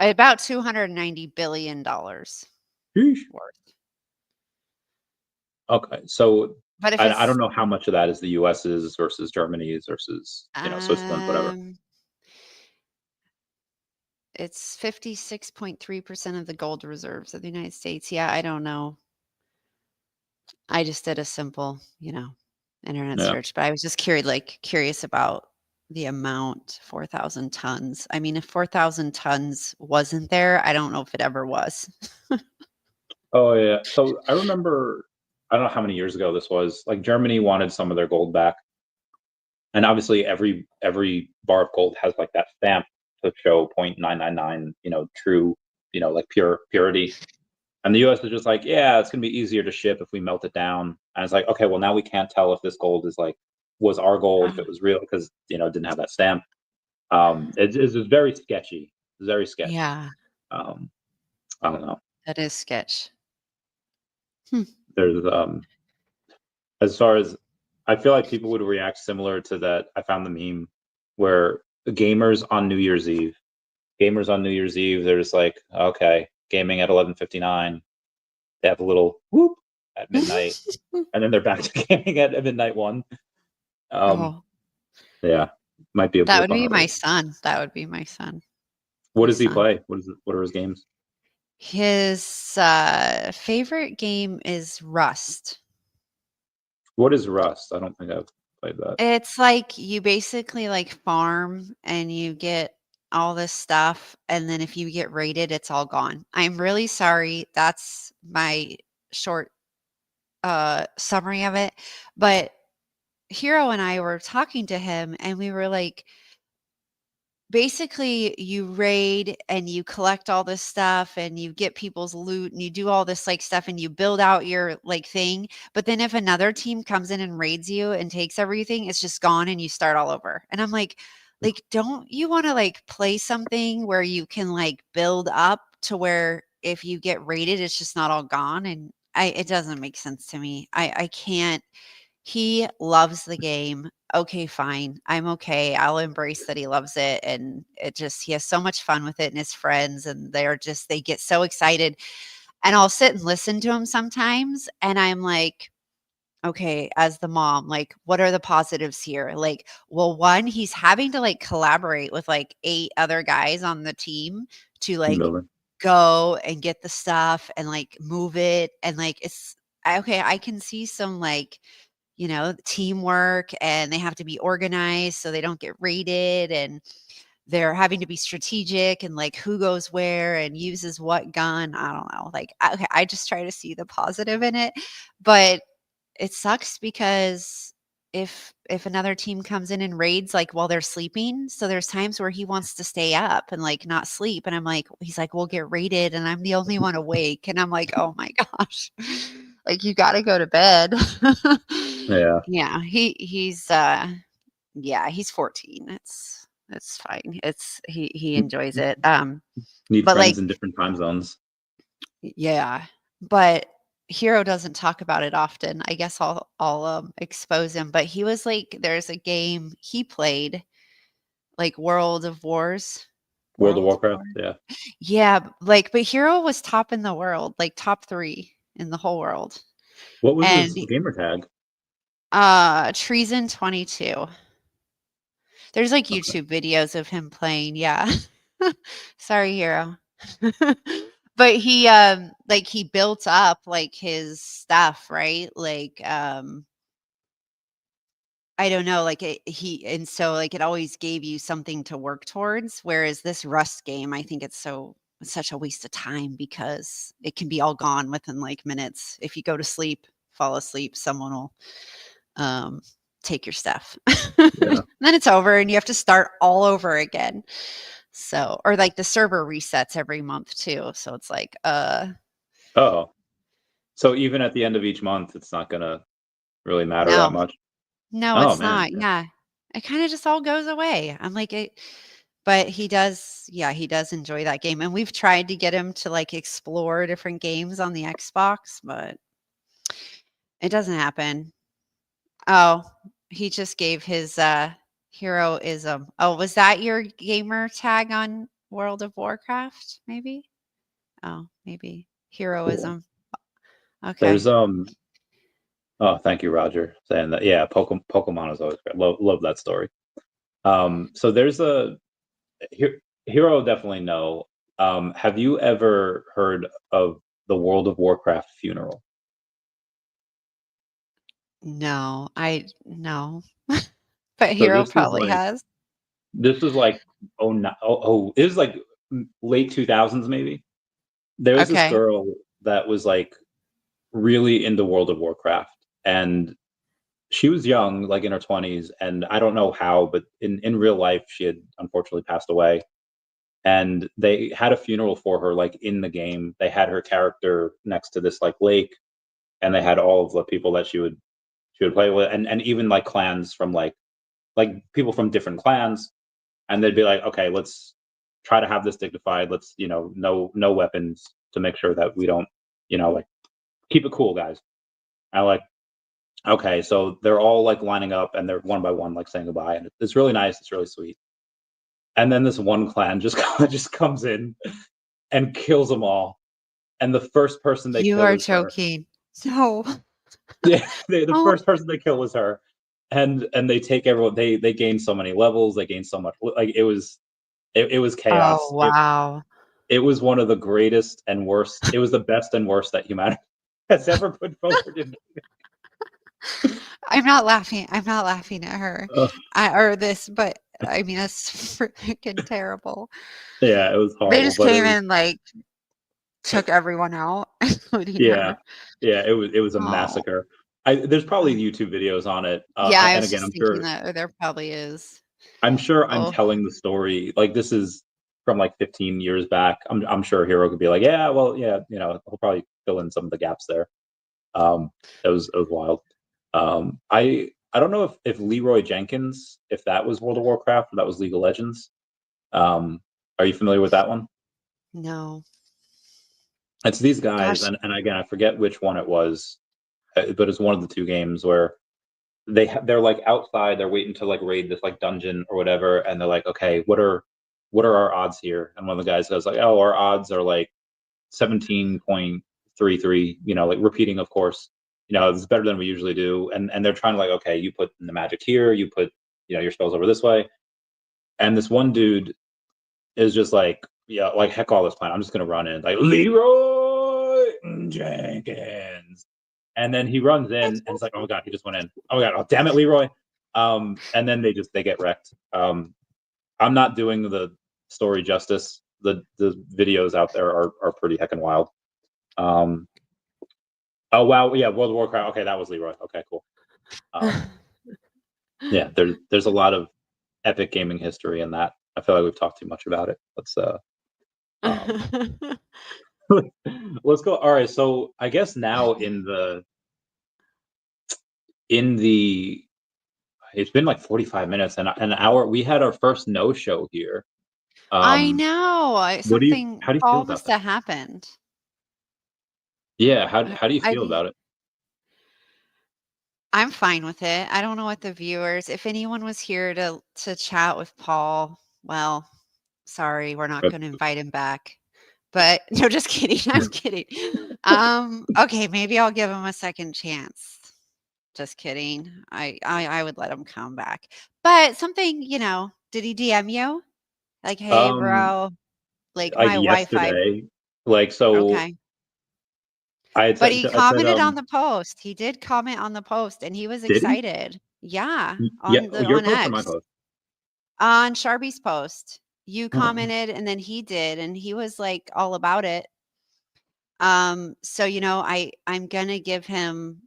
Speaker 2: About $290 billion
Speaker 1: Sheesh.
Speaker 2: worth.
Speaker 1: Okay, so
Speaker 2: But if
Speaker 1: I
Speaker 2: it's
Speaker 1: don't know how much of that is the U.S.'s versus Germany's versus Switzerland, whatever.
Speaker 2: um it's 56.3% of the gold reserves of the United States. Yeah, I don't know. I just did a simple, internet
Speaker 1: Yeah.
Speaker 2: search, but I was just curious about the amount, 4,000 tons. I mean, if 4,000 tons wasn't there, I don't know if it ever was.
Speaker 1: Oh yeah. So I remember, I don't know how many years ago this was. Like Germany wanted some of their gold back, and obviously every bar of gold has like that stamp to show 0.999, true, like purity. And the U.S. is just like, yeah, it's gonna be easier to ship if we melt it down. And it's like, okay, well now we can't tell if this gold is like was our gold, if it was real, because it didn't have that stamp. It's just very sketchy, very sketch.
Speaker 2: Yeah,
Speaker 1: Um, I don't know.
Speaker 2: that is sketch. Hmm.
Speaker 1: There's as far as I feel like people would react similar to that. I found the meme where gamers on New Year's Eve, they're just like, okay, gaming at 11:59. They have a little whoop at midnight, and then they're back to gaming at midnight one.
Speaker 2: Oh,
Speaker 1: Yeah, might be a
Speaker 2: that
Speaker 1: blip
Speaker 2: would
Speaker 1: on
Speaker 2: be
Speaker 1: our
Speaker 2: my
Speaker 1: radar.
Speaker 2: son. That would be my son.
Speaker 1: What
Speaker 2: My
Speaker 1: does he
Speaker 2: son.
Speaker 1: play? What are his games?
Speaker 2: His favorite game is Rust.
Speaker 1: What is Rust? I don't think I've played that.
Speaker 2: It's like you basically like farm and you get all this stuff, and then if you get raided, it's all gone. I'm really sorry. That's my short summary of it. But Hero and I were talking to him and we were like, basically you raid and you collect all this stuff and you get people's loot and you do all this like stuff and you build out your like thing, but then if another team comes in and raids you and takes everything, it's just gone and you start all over. And I'm like don't you want to like play something where you can like build up to where if you get raided it's just not all gone? And it doesn't make sense to me. I can't. He loves the game. Okay, fine. I'm okay. I'll embrace that he loves it, and it just he has so much fun with it and his friends, and they get so excited, and I'll sit and listen to him sometimes, and I'm like, "Okay, as the mom, like, what are the positives here?" Like, well, 1, he's having to, like, collaborate with, like, 8 other guys on the team to,
Speaker 1: Team
Speaker 2: like,
Speaker 1: building.
Speaker 2: go and get the stuff and, like, move it, and, like, okay, I can see some, like, teamwork, and they have to be organized so they don't get raided, and they're having to be strategic and like who goes where and uses what gun. I don't know. Like, okay, I just try to see the positive in it, but it sucks because if another team comes in and raids like while they're sleeping, so there's times where he wants to stay up and like not sleep, and I'm like, he's like, we'll get raided and I'm the only one awake, and I'm like, oh my gosh, like you got to go to bed.
Speaker 1: Yeah,
Speaker 2: Yeah, yeah, he's 14. It's fine. He enjoys it.
Speaker 1: need
Speaker 2: But
Speaker 1: friends
Speaker 2: like,
Speaker 1: in different time zones.
Speaker 2: yeah, but Hero doesn't talk about it often. I guess I'll expose him, but he was like, there's a game he played, like
Speaker 1: World of
Speaker 2: World
Speaker 1: Warcraft.
Speaker 2: War.
Speaker 1: Yeah.
Speaker 2: Yeah, like, but Hero was top in the world, like top 3 in the whole world.
Speaker 1: What was
Speaker 2: And
Speaker 1: his gamer tag?
Speaker 2: Treason 22. There's like
Speaker 1: Okay.
Speaker 2: YouTube videos of him playing, yeah. Sorry, Hero. But like he built up like his stuff, right? Like I don't know, like and so like it always gave you something to work towards. Whereas this Rust game, I think it's such a waste of time because it can be all gone within like minutes. If you go to sleep, fall asleep, someone will um take your stuff.
Speaker 1: Yeah.
Speaker 2: Then it's over and you have to start all over again. So, or like the server resets every month too. So it's like,
Speaker 1: Oh, so even at the end of each month, it's not gonna really matter that
Speaker 2: no,
Speaker 1: much.
Speaker 2: no,
Speaker 1: Oh
Speaker 2: it's
Speaker 1: man.
Speaker 2: not.
Speaker 1: Yeah.
Speaker 2: Yeah. It kind of just all goes away. I'm like, but he does enjoy that game. And we've tried to get him to like explore different games on the Xbox, but it doesn't happen. Oh, he just gave his heroism. Oh, was that your gamer tag on World of Warcraft? Maybe? Oh, maybe.
Speaker 1: Cool.
Speaker 2: Heroism.
Speaker 1: There's
Speaker 2: Okay.
Speaker 1: Oh, thank you, Roger, saying that. Yeah, Pokemon is always great. Love that story. So there's a hero definitely no. Have you ever heard of the World of Warcraft funeral?
Speaker 2: No, no. But
Speaker 1: So
Speaker 2: Hero probably has.
Speaker 1: this was like it was like late 2000s maybe. There was this
Speaker 2: Okay.
Speaker 1: girl that was like really into World of Warcraft, and she was young, like in her 20s, and I don't know how, but in real life she had unfortunately passed away. And they had a funeral for her like in the game. They had her character next to this like lake, and they had all of the people that she would play with, and even like clans from like people from different clans, and they'd be like, okay, let's try to have this dignified. Let's no weapons to make sure that we don't like keep it cool, guys. I like Okay, so they're all like lining up and they're one by one like saying goodbye, and it's really nice. It's really sweet. And then this one clan just just comes in and kills them all. And the first person they
Speaker 2: You
Speaker 1: kill
Speaker 2: are
Speaker 1: is her.
Speaker 2: joking. No.
Speaker 1: Yeah, the
Speaker 2: Oh,
Speaker 1: first person they kill was her, and they take everyone. They gain so many levels. They gain so much. Like it was
Speaker 2: oh,
Speaker 1: chaos.
Speaker 2: wow.
Speaker 1: It was one of the greatest and worst. It was the best and worst that humanity has ever put forward.
Speaker 2: I'm not laughing at her,
Speaker 1: Uh,
Speaker 2: or this, but I mean, that's freaking terrible.
Speaker 1: yeah, it was
Speaker 2: They
Speaker 1: horrible,
Speaker 2: just
Speaker 1: but it
Speaker 2: came
Speaker 1: was
Speaker 2: in, like, took everyone out, including
Speaker 1: yeah,
Speaker 2: her.
Speaker 1: yeah. It was a
Speaker 2: Oh,
Speaker 1: massacre. There's probably YouTube videos on it.
Speaker 2: yeah, I
Speaker 1: And
Speaker 2: was
Speaker 1: again,
Speaker 2: just thinking that there probably is.
Speaker 1: I'm sure I'm
Speaker 2: Oh.
Speaker 1: telling the story like this is from like 15 years back. I'm sure Hero could be like, yeah, well, yeah, he'll probably fill in some of the gaps there. It was wild. I don't know if Leroy Jenkins, if that was World of Warcraft or that was League of Legends. Are you familiar with that one?
Speaker 2: No.
Speaker 1: It's these guys,
Speaker 2: Gosh.
Speaker 1: and again, I forget which one it was, but it's one of the two games where they're like outside, they're waiting to like raid this like dungeon or whatever, and they're like, okay, what are our odds here? And one of the guys goes like, oh, our odds are like 17.33, like repeating, of course, it's better than we usually do. And they're trying to like, okay, you put the magic here, you put, your spells over this way. And this one dude is just like, yeah, like heck all this plan. I'm just gonna run in like Leroy Jenkins. And then he runs in and it's like, oh my god, he just went in. Oh my god, oh damn it, Leroy. And then they get wrecked. I'm not doing the story justice. The videos out there are pretty heckin' wild. Oh wow, yeah, World of Warcraft. Okay, that was Leroy. Okay, cool. Yeah, there's a lot of epic gaming history in that. I feel like we've talked too much about it. Um, let's go. All right, so I guess now in the it's been like 45 minutes and an hour. We had our first no show here.
Speaker 2: I
Speaker 1: Um,
Speaker 2: know, something
Speaker 1: how do you feel
Speaker 2: all
Speaker 1: about
Speaker 2: must
Speaker 1: that?
Speaker 2: have happened.
Speaker 1: Yeah,
Speaker 2: I
Speaker 1: how do you
Speaker 2: I
Speaker 1: feel
Speaker 2: mean,
Speaker 1: about it?
Speaker 2: I'm fine with it. I don't know what the viewers if anyone was here to chat with Paul, well, sorry, we're not
Speaker 1: But,
Speaker 2: gonna invite him back. But no, just kidding, I'm kidding. Okay, maybe I'll give him a second chance. Just kidding. I would let him come back. But something, did he DM you? Like, "Hey,
Speaker 1: um,
Speaker 2: bro, like,
Speaker 1: like
Speaker 2: my Wi-Fi."
Speaker 1: yesterday, like so,
Speaker 2: Okay. But he
Speaker 1: I said,
Speaker 2: commented on the post. He did comment on the post, and he was
Speaker 1: did he?
Speaker 2: excited. Yeah,
Speaker 1: Yeah, oh, your
Speaker 2: on
Speaker 1: post or my
Speaker 2: X.
Speaker 1: post?
Speaker 2: On Sharby's post. You
Speaker 1: Oh,
Speaker 2: commented, and then he did, and he was, like, all about it. So, I'm gonna give him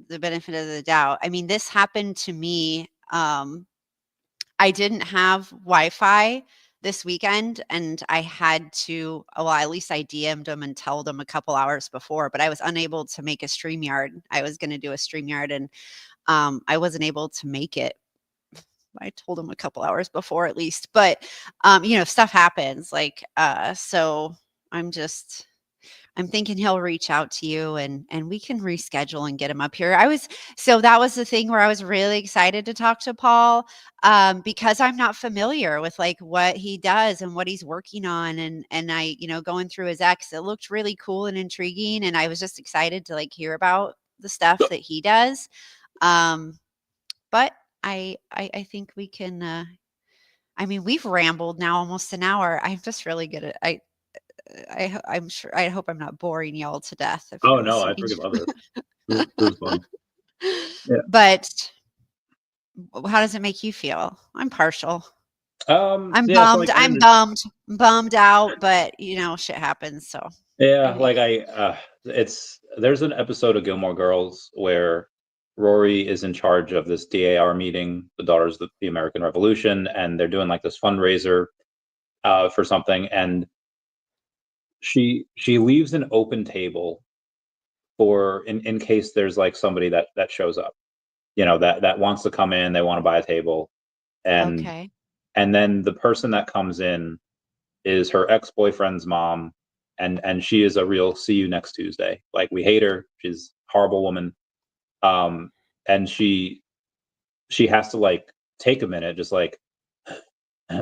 Speaker 2: the benefit of the doubt. I mean, this happened to me, I didn't have Wi-Fi this weekend, and I had to well, at least I DM'd him and told him a couple hours before, but I was unable to make a StreamYard. I was gonna do a StreamYard, and, I wasn't able to make it. I told him a couple hours before at least, but, stuff happens, like, so I'm just I'm thinking he'll reach out to you and we can reschedule and get him up here. So that was the thing where I was really excited to talk to Paul, because I'm not familiar with like what he does and what he's working on. And I, going through his X, it looked really cool and intriguing. And I was just excited to like hear about the stuff that he does. Um, but I think we can, I mean, we've rambled now almost an hour. I'm just really good at I'm sure I hope I'm not boring y'all to death if
Speaker 1: oh
Speaker 2: you're
Speaker 1: no, I
Speaker 2: listening.
Speaker 1: freaking love this. This is fun. Yeah.
Speaker 2: But how does it make you feel? I'm partial. I'm
Speaker 1: Yeah. So
Speaker 2: bummed.
Speaker 1: like,
Speaker 2: Bummed out, but shit happens. So
Speaker 1: yeah,
Speaker 2: I
Speaker 1: like there's an episode of Gilmore Girls where Rory is in charge of this DAR meeting, the Daughters of the American Revolution, and they're doing like this fundraiser for something, and she leaves an open table for in case there's like somebody that shows up, that wants to come in, they want to buy a table, and
Speaker 2: okay.
Speaker 1: and then the person that comes in is her ex-boyfriend's mom, and she is a real see you next Tuesday. Like we hate her, she's a horrible woman. Um and she has to like take a minute, just like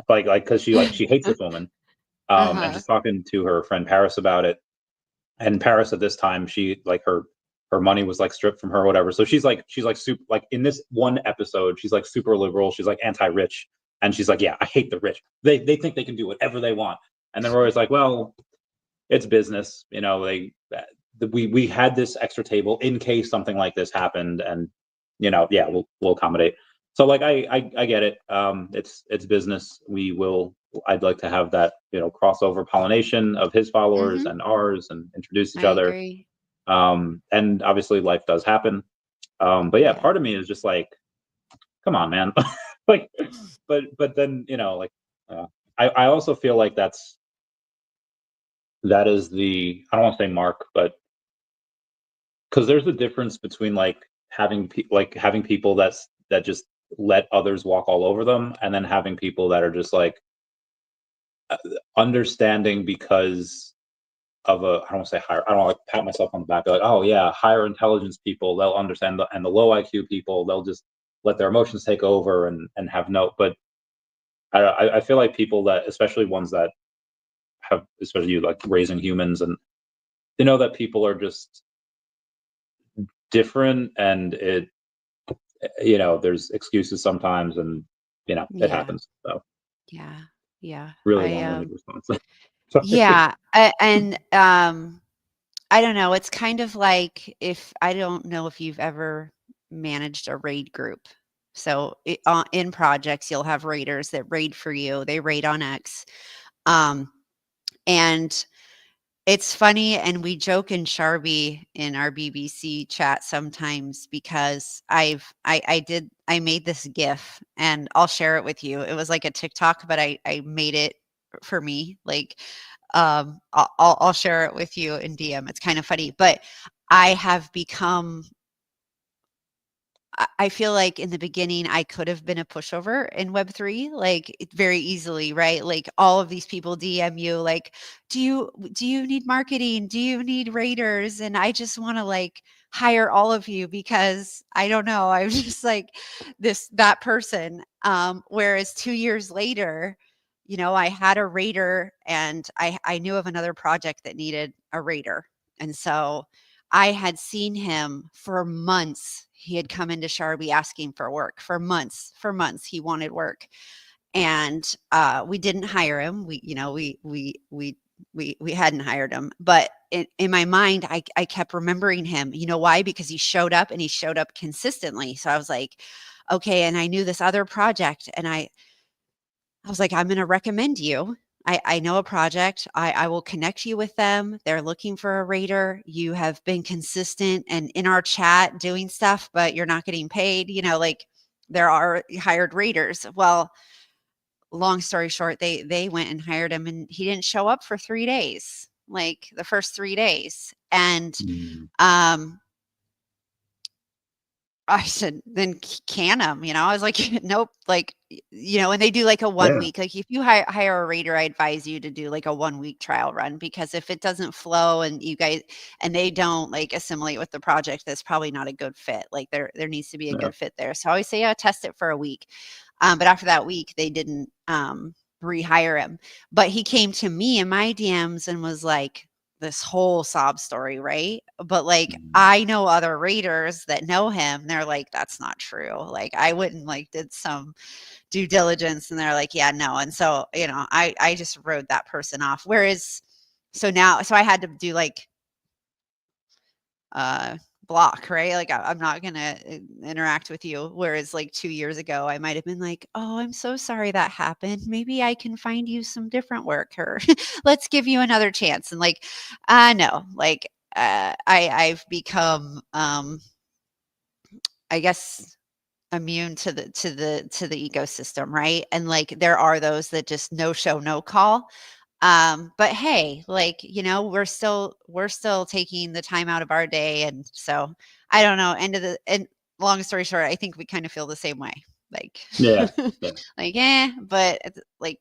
Speaker 1: because she hates this woman. And
Speaker 2: Uh-huh.
Speaker 1: she's talking to her friend Paris about it. And Paris at this time, she like her money was like stripped from her or whatever. So she's like super like in this one episode, she's like super liberal. She's like anti-rich. And she's like, yeah, I hate the rich. They think they can do whatever they want. And then Rory's like, well, it's business. You know, we had this extra table in case something like this happened, and yeah, we'll accommodate. So like I get it. It's business. I'd like to have that crossover pollination of his followers
Speaker 2: Mhm.
Speaker 1: and ours, and introduce each
Speaker 2: I
Speaker 1: other.
Speaker 2: agree.
Speaker 1: And obviously life does happen. But yeah,
Speaker 2: Yeah.
Speaker 1: part of me is just like, come on, man. Like, but then like I also feel like that is I don't want to say mark, but because there's a difference between like having people that just let others walk all over them, and then having people that are just like uh, understanding because of I don't want to say higher. I don't want to pat myself on the back like, oh yeah, higher intelligence people, they'll understand, and the low IQ people, they'll just let their emotions take over and have no. But I feel like people that, especially ones that have, especially you, like raising humans, and that people are just different, and there's excuses sometimes, and it
Speaker 2: Yeah.
Speaker 1: happens. So
Speaker 2: Yeah. Yeah.
Speaker 1: really long-winded response. Sorry.
Speaker 2: Yeah, and I don't know, it's kind of like, if I don't know if you've ever managed a raid group. So, in projects, you'll have raiders that raid for you. They raid on X. Um, and it's funny, and we joke in Sharby in our BBC chat sometimes, because I made this GIF, and I'll share it with you. It was like a TikTok, but I made it for me. Like, I'll share it with you in DM. It's kind of funny, but I have become I feel like in the beginning, I could have been a pushover in Web3, like, very easily, right? Like, all of these people DM you, like, "Do you need marketing? Do you need raiders?" And I just wanna, like, hire all of you, because I don't know, I'm just like that person. Whereas 2 years later, I had a raider, and I knew of another project that needed a raider, and so I had seen him for months. He had come into Sharby asking for work for months. He wanted work, and we didn't hire him. We hadn't hired him, but in my mind, I kept remembering him. You know why? Because he showed up, and he showed up consistently. So I was like, okay. And I knew this other project, and I was like, I'm going to recommend you. I know a project. I will connect you with them. They're looking for a raider. You have been consistent and in our chat doing stuff, but you're not getting paid. Like, there are hired raiders. Well, long story short, they went and hired him, and he didn't show up for 3 days, like the first 3 days. And
Speaker 1: Mm,
Speaker 2: um, I said, "Then can them." I was like, "Nope." Like, and they do like a 1
Speaker 1: yeah.
Speaker 2: week. Like, if you hire a raider, I advise you to do like a 1 week trial run, because if it doesn't flow, and they don't like assimilate with the project, that's probably not a good fit. Like, there needs to be a
Speaker 1: Yeah.
Speaker 2: good fit there. So I always say, yeah, test it for a week. But after that week, they didn't rehire him. But he came to me in my DMs and was like, this whole sob story, right? But, like,
Speaker 1: Mm,
Speaker 2: I know other raiders that know him. They're like, "That's not true." Like, I went and, like, did some due diligence, and they're like, "Yeah, no." And so, I just wrote that person off. Whereas, so I had to do, like, uh, block, right? Like, I'm not gonna interact with you. Whereas, like, 2 years ago, I might have been like, "Oh, I'm so sorry that happened. Maybe I can find you some different work, or let's give you another chance." And, like, no, like, I've become, I guess, immune to the ecosystem, right? And, like, there are those that just no show, no call. But hey, like, we're still taking the time out of our day. And so, I don't know, and long story short, I think we kind of feel the same way. Like,
Speaker 1: Yeah. Yeah.
Speaker 2: like, but like,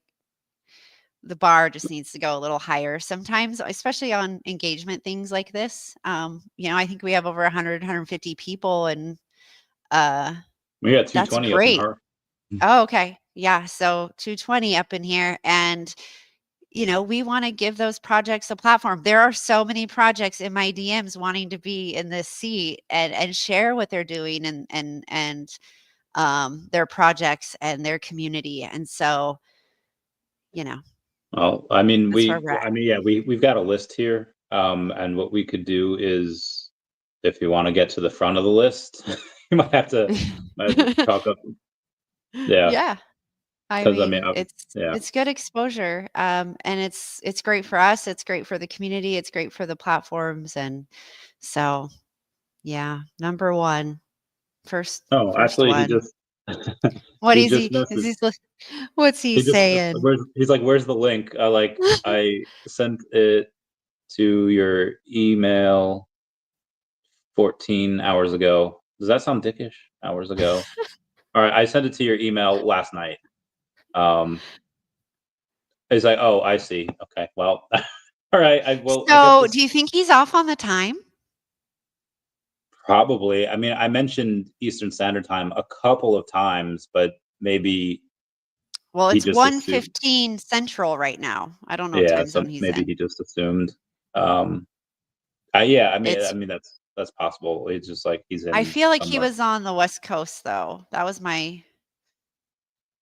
Speaker 2: the bar just needs to go a little higher sometimes, especially on engagement things like this. I think we have over 100, 150 people, and
Speaker 1: We got
Speaker 2: That's
Speaker 1: 220 up in
Speaker 2: great.
Speaker 1: her.
Speaker 2: Oh, okay. Yeah, so 220 up in here, and we want to give those projects a platform. There are so many projects in my DMs wanting to be in this seat and share what they're doing and their projects and their community. And so,
Speaker 1: Well, I mean,
Speaker 2: that's where we're at.
Speaker 1: yeah, we've got a list here. And what we could do is, if you want to get to the front of the list, you might have to talk up. Yeah,
Speaker 2: Yeah. I
Speaker 1: because I mean,
Speaker 2: mean,
Speaker 1: yeah.
Speaker 2: it's good exposure. And it's great for us. It's great for the community. It's great for the platforms. And so, yeah, number one,
Speaker 1: Oh,
Speaker 2: first
Speaker 1: actually,
Speaker 2: one. What
Speaker 1: he
Speaker 2: is
Speaker 1: just
Speaker 2: he? Is
Speaker 1: messaged.
Speaker 2: he? What's he
Speaker 1: He just
Speaker 2: saying?
Speaker 1: he's like, where's the link? I sent it to your email 14 hours ago. Does that sound dickish? Hours ago. All right, I sent it to your email last night. He's like, oh, I see. Okay, well, all right. I guess
Speaker 2: So,
Speaker 1: this
Speaker 2: do you think he's off on the time?
Speaker 1: probably. I mean, I mentioned Eastern Standard Time a couple of times, but maybe
Speaker 2: Well,
Speaker 1: he
Speaker 2: it's
Speaker 1: just assumed.
Speaker 2: 1:15 Central right now. I don't know what
Speaker 1: Yeah,
Speaker 2: time
Speaker 1: so
Speaker 2: zone he's
Speaker 1: maybe
Speaker 2: in.
Speaker 1: he just assumed. Yeah, I
Speaker 2: It's
Speaker 1: mean that's possible. It's just like he's
Speaker 2: I
Speaker 1: in
Speaker 2: feel like he
Speaker 1: somewhere.
Speaker 2: was on the West Coast though. That was me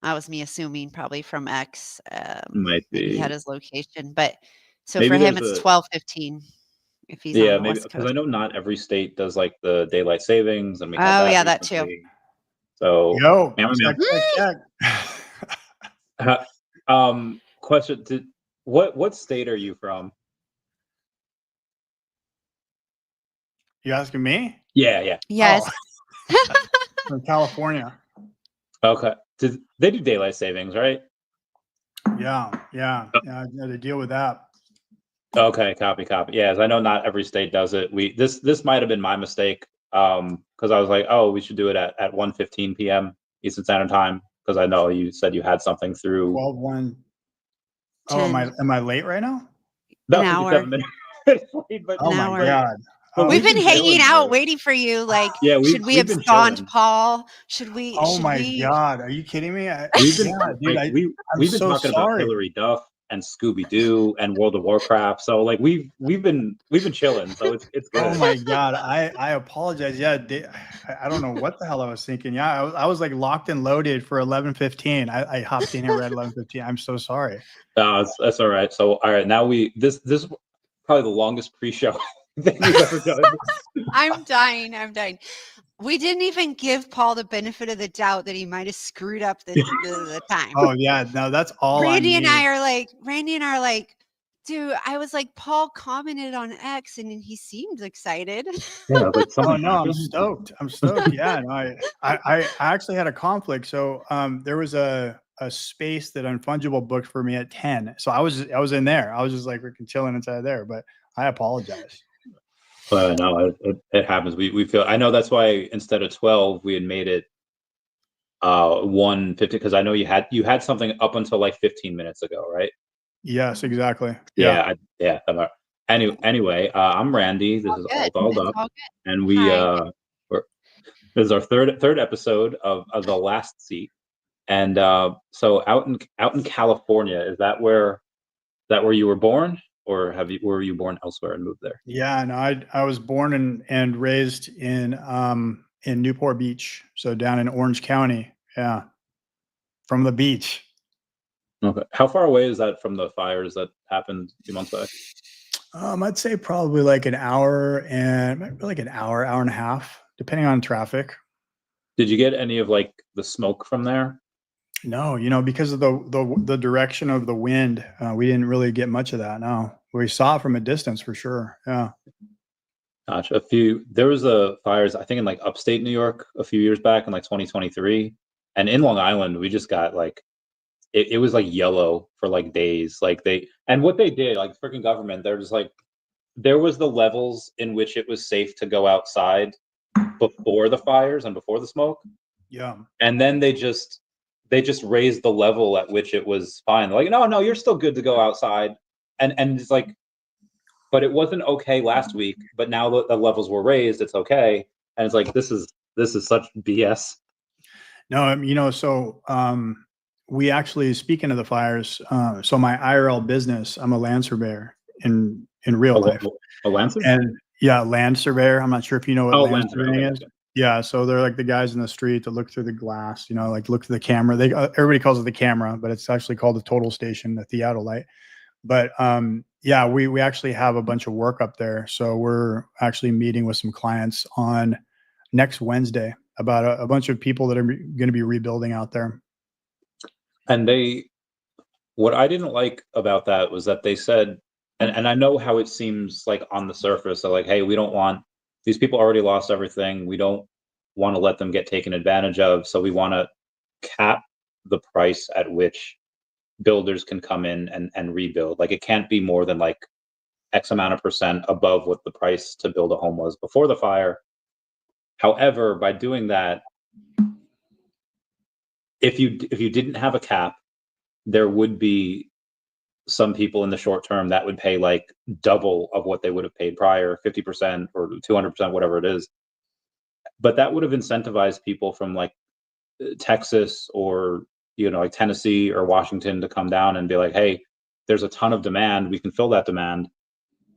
Speaker 2: assuming probably from X.
Speaker 1: Might
Speaker 2: Maybe he had
Speaker 1: be.
Speaker 2: his location, but so for
Speaker 1: Maybe
Speaker 2: him
Speaker 1: there's
Speaker 2: it's
Speaker 1: a
Speaker 2: 12:15 if he's on
Speaker 1: yeah,
Speaker 2: the
Speaker 1: maybe
Speaker 2: West
Speaker 1: because I
Speaker 2: Coast.
Speaker 1: know not every state does like the daylight savings, and we had
Speaker 2: Oh,
Speaker 1: that
Speaker 2: yeah, that too.
Speaker 1: recently. So,
Speaker 3: Yo,
Speaker 1: meow, meow,
Speaker 3: check, check, check.
Speaker 1: question: what state are you from?
Speaker 3: You asking me?
Speaker 1: Yeah, yeah.
Speaker 2: Yes.
Speaker 3: Oh, from California.
Speaker 1: Okay. They do daylight savings, right?
Speaker 3: Yeah, yeah, yeah. I had to deal with that.
Speaker 1: Okay, copy. Yes, I know not every state does it. This might have been my mistake. Because I was like, oh, we should do it at 1:15 p.m. Eastern Standard Time, because I know you said you had something through
Speaker 3: 12-1. Oh,
Speaker 2: 10
Speaker 3: am I late right now?
Speaker 2: an
Speaker 1: about
Speaker 2: hour.
Speaker 1: 57 minutes late, but
Speaker 3: Oh
Speaker 2: An
Speaker 3: my
Speaker 2: hour.
Speaker 3: God.
Speaker 1: but
Speaker 3: Oh,
Speaker 2: We've
Speaker 1: we've
Speaker 2: been
Speaker 1: been
Speaker 2: hanging
Speaker 1: chilling
Speaker 2: out
Speaker 1: though.
Speaker 2: waiting for you. Like,
Speaker 1: Yeah,
Speaker 2: should we
Speaker 1: we've been
Speaker 2: abscond
Speaker 1: chilling.
Speaker 2: Paul? Should we
Speaker 3: oh my
Speaker 2: should
Speaker 3: God. Are you kidding me?
Speaker 1: We've been
Speaker 3: Yeah, dude.
Speaker 1: like
Speaker 3: I'm
Speaker 1: we've been
Speaker 3: so
Speaker 1: talking about
Speaker 3: sorry.
Speaker 1: Hillary Duff and Scooby Doo and World of Warcraft. So like we've been chilling. So it's
Speaker 3: Oh
Speaker 1: good.
Speaker 3: my God. I apologize. Yeah, I don't know what the hell I was thinking. Yeah, I was like locked and loaded for 11:15. I hopped in here at 11:15. I'm so sorry.
Speaker 1: That's all right. So all right, now this is probably the longest pre-show that we've ever done.
Speaker 2: I'm dying. I'm dying. We didn't even give Paul the benefit of the doubt that he might have screwed up the time.
Speaker 3: Oh yeah, no, that's all on
Speaker 2: Randy and
Speaker 3: me.
Speaker 2: I are like, dude, I was like, Paul commented on X and he seemed excited.
Speaker 1: Yeah, like
Speaker 3: Oh
Speaker 1: something
Speaker 3: no, I'm
Speaker 1: happened.
Speaker 3: stoked. I'm stoked. Yeah, no, I actually had a conflict. So there was a space that Unfungible booked for me at 10. So I was in there. I was just like freaking chilling inside there. But I apologize.
Speaker 1: But no, it happens. We feel. I know that's why instead of 12, we had made it 1:50, because I know you had something up until like 15 minutes ago, right?
Speaker 3: Yes, exactly. Yeah.
Speaker 1: Yeah. Anyway, I'm Randy. This
Speaker 2: All
Speaker 1: is
Speaker 2: good.
Speaker 1: all dolled
Speaker 2: It's
Speaker 1: up,
Speaker 2: all good.
Speaker 1: and
Speaker 2: Hi.
Speaker 1: this is our third episode of the last seat. And so out in California, is that where you were born, or were you born elsewhere and moved there?
Speaker 3: Yeah, no, I was born and raised in Newport Beach, so down in Orange County. Yeah. From the beach.
Speaker 1: Okay. How far away is that from the fires that happened a few months back?
Speaker 3: I'd say probably like an hour hour and a half, depending on traffic.
Speaker 1: Did you get any of like the smoke from there?
Speaker 3: No, because of the direction of the wind, we didn't really get much of that. No, we saw it from a distance for sure. Yeah.
Speaker 1: Gotcha. There was a fires, I think, in like upstate New York a few years back in like 2023, and in Long Island we just got like it was like yellow for like days. Like what they did, like freaking government, they're just like, there was the levels in which it was safe to go outside before the fires and before the smoke.
Speaker 3: Yeah.
Speaker 1: And then they just raised the level at which it was fine. Like, no, you're still good to go outside. And it's like, but it wasn't okay last week, but now the levels were raised, it's okay. And it's like, this is this is such BS.
Speaker 3: No, you know, so we actually, speaking of the fires, so my IRL business, I'm a land surveyor in real life.
Speaker 1: A Lancer?
Speaker 3: And yeah, land surveyor. I'm not sure if you know what land surveying is.
Speaker 1: Okay.
Speaker 3: Yeah, so they're like the guys in the street that look through the glass, you know, like look through the camera. They everybody calls it the camera, but it's actually called the total station, the theodolite. But yeah, we actually have a bunch of work up there. So we're actually meeting with some clients on next Wednesday about a bunch of people that are going to be rebuilding out there.
Speaker 1: And what I didn't like about that was that they said, and I know how it seems like on the surface, so like, hey, we don't want, these people already lost everything. We don't want to let them get taken advantage of. So we want to cap the price at which builders can come in and rebuild. Like it can't be more than like X amount of % above what the price to build a home was before the fire. However, by doing that, if you didn't have a cap, there would be some people in the short term that would pay like double of what they would have paid prior, 50% or 200%, whatever it is. But that would have incentivized people from like Texas or, you know, like Tennessee or Washington to come down and be like, hey, there's a ton of demand. We can fill that demand.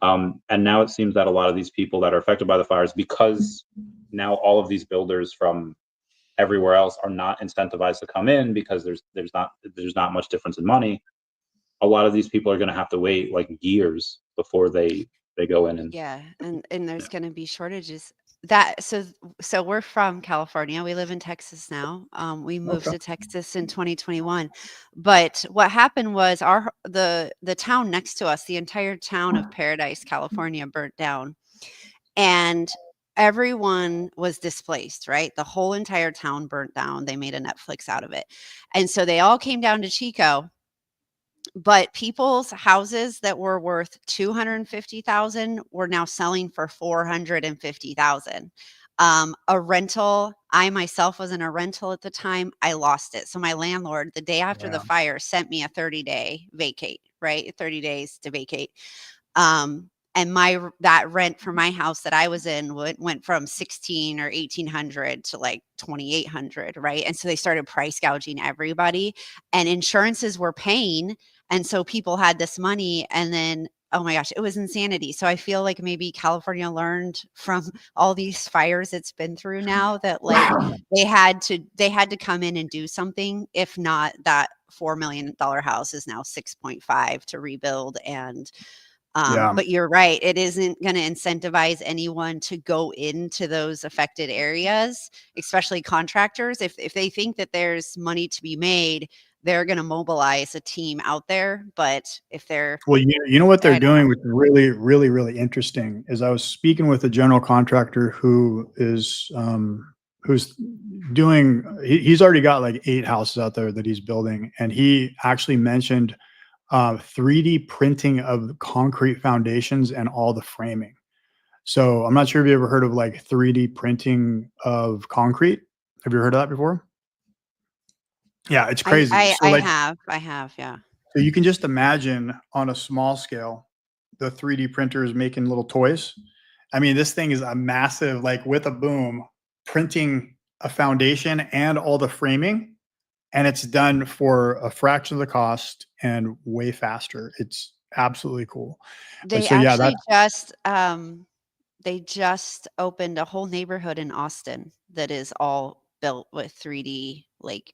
Speaker 1: And now it seems that a lot of these people that are affected by the fires, because now all of these builders from everywhere else are not incentivized to come in because there's not much difference in money. A lot of these people are going to have to wait like years before they go in. And
Speaker 2: Yeah, and there's going to be shortages. That so we're from California. We live in Texas now. We moved
Speaker 3: Okay.
Speaker 2: to Texas in 2021. But what happened was the town next to us, the entire town of Paradise, California, burnt down, and everyone was displaced. Right, the whole entire town burnt down. They made a Netflix out of it, and so they all came down to Chico. But people's houses that were worth 250,000 were now selling for 450,000. A rental, I myself was in a rental at the time. I lost it. So my landlord, the day after the fire, sent me a 30-day vacate, right? 30 days to vacate. And that rent for my house that I was in went from 16 or 1800 to like 2800, right? And so they started price gouging everybody, and insurances were paying, and so people had this money, and then oh my gosh, it was insanity. So I feel like maybe California learned from all these fires it's been through now that like they had to come in and do something. If not, that $4 million house is now 6.5 to rebuild. And but you're right, it isn't going to incentivize anyone to go into those affected areas, especially contractors. If they think that there's money to be made, they're going to mobilize a team out there. But if they're,
Speaker 3: well, you know what they're doing, which is really, really, really interesting, is I was speaking with a general contractor who is who's doing, he's already got like 8 houses out there that he's building, and he actually mentioned 3D printing of concrete foundations and all the framing. So I'm not sure if you ever heard of like 3D printing of concrete. Have you heard of that before? Yeah, it's crazy.
Speaker 2: I
Speaker 3: like,
Speaker 2: have, yeah.
Speaker 3: So you can just imagine on a small scale, the 3D printers making little toys. I mean, this thing is a massive, like with a boom, printing a foundation and all the framing. And it's done for a fraction of the cost and way faster. It's absolutely cool.
Speaker 2: They
Speaker 3: So, yeah,
Speaker 2: actually just they just opened a whole neighborhood in Austin that is all built with 3D, like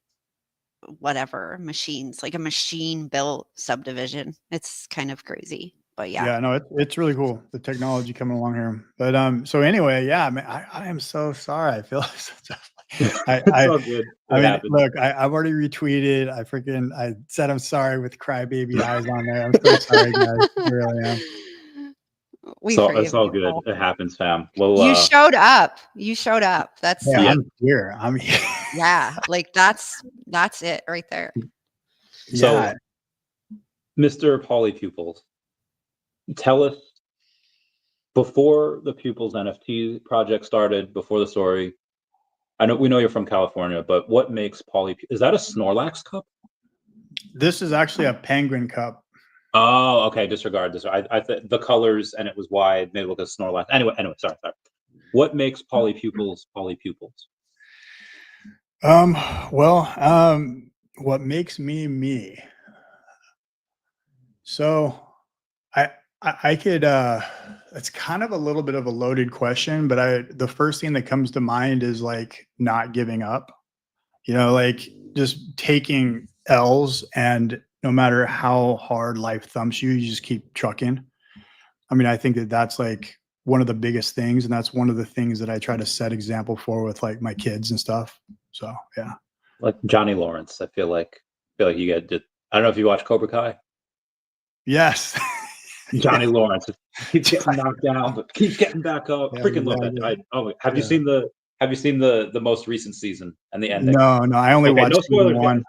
Speaker 2: whatever machines, like a machine built subdivision. It's kind of crazy, but yeah.
Speaker 3: Yeah, no, it's really cool, the technology coming along here. But so anyway, yeah, man, I am so sorry. I feel such a
Speaker 1: it's all good.
Speaker 3: I mean, look, I've already retweeted. I said I'm sorry with crybaby eyes on there. I'm so sorry, guys. I really am.
Speaker 1: It's all good.
Speaker 2: Paul.
Speaker 1: It happens, fam. Well,
Speaker 2: you showed up. That's
Speaker 3: Yeah,
Speaker 2: like,
Speaker 3: I'm here.
Speaker 2: yeah, like that's it right there.
Speaker 1: So,
Speaker 3: Yeah.
Speaker 1: Mr. Pauly Pupilz, tell us, before the Pupilz NFT project started, before the story, we know you're from California, but what makes Pauly? Is that a Snorlax cup?
Speaker 3: This is actually a penguin cup.
Speaker 1: Oh, okay. Disregard this. I the colors, and it was wide, made it look like a Snorlax. Anyway, sorry. What makes Pauly Pupilz Pauly Pupilz?
Speaker 3: Well, what makes me me? So I could it's kind of a little bit of a loaded question, but the first thing that comes to mind is like not giving up. Like just taking L's, and no matter how hard life thumps you, you just keep trucking. I mean, I think that that's like one of the biggest things, and that's one of the things that I try to set example for with like my kids and stuff. So yeah.
Speaker 1: Like Johnny Lawrence, I feel like you got to. I don't know if you watch Cobra Kai.
Speaker 3: Yes.
Speaker 1: Johnny Lawrence keeps getting knocked down, but keeps getting back up.
Speaker 3: Yeah,
Speaker 1: Freaking love that. Have you seen the most recent season and the ending?
Speaker 3: No, I only
Speaker 1: Okay,
Speaker 3: watched
Speaker 1: no
Speaker 3: season
Speaker 1: spoilers,
Speaker 3: one.
Speaker 1: guys.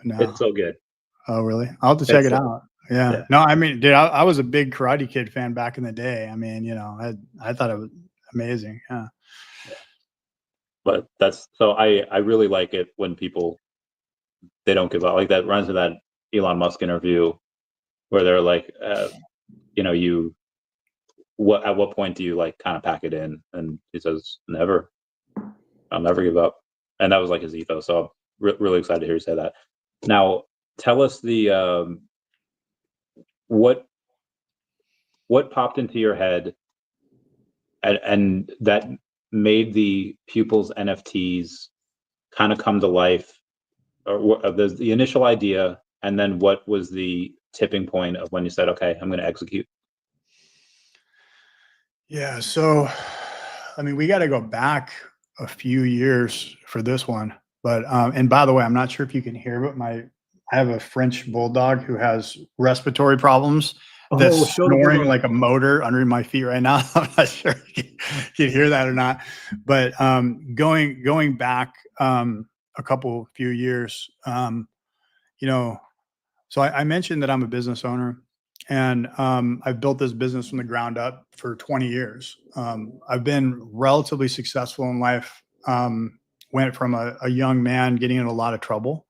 Speaker 3: No.
Speaker 1: It's so good.
Speaker 3: Oh, really? I'll have to check it
Speaker 1: so
Speaker 3: out. Yeah.
Speaker 1: Yeah.
Speaker 3: No, I mean, dude, I was a big Karate Kid fan back in the day. I mean, I thought it was amazing. Yeah.
Speaker 1: But that's so I really like it when people they don't give up. Like that runs to that Elon Musk interview where they're like, you at what point do you like kind of pack it in? And he says, never. I'll never give up. And that was like his ethos. So I'm really excited to hear you say that. Now, tell us the what popped into your head and that made the Pupilz NFTs kind of come to life, or the initial idea, and then what was the tipping point of when you said, okay, I'm going to execute?
Speaker 3: Yeah. So, I mean, we got to go back a few years for this one. But, and by the way, I'm not sure if you can hear, but I have a French bulldog who has respiratory problems. That's snoring like a motor under my feet right now. I'm not sure you can hear that or not. But going back a few years, so I mentioned that I'm a business owner, and I've built this business from the ground up for 20 years. I've been relatively successful in life. Went from a young man getting in a lot of trouble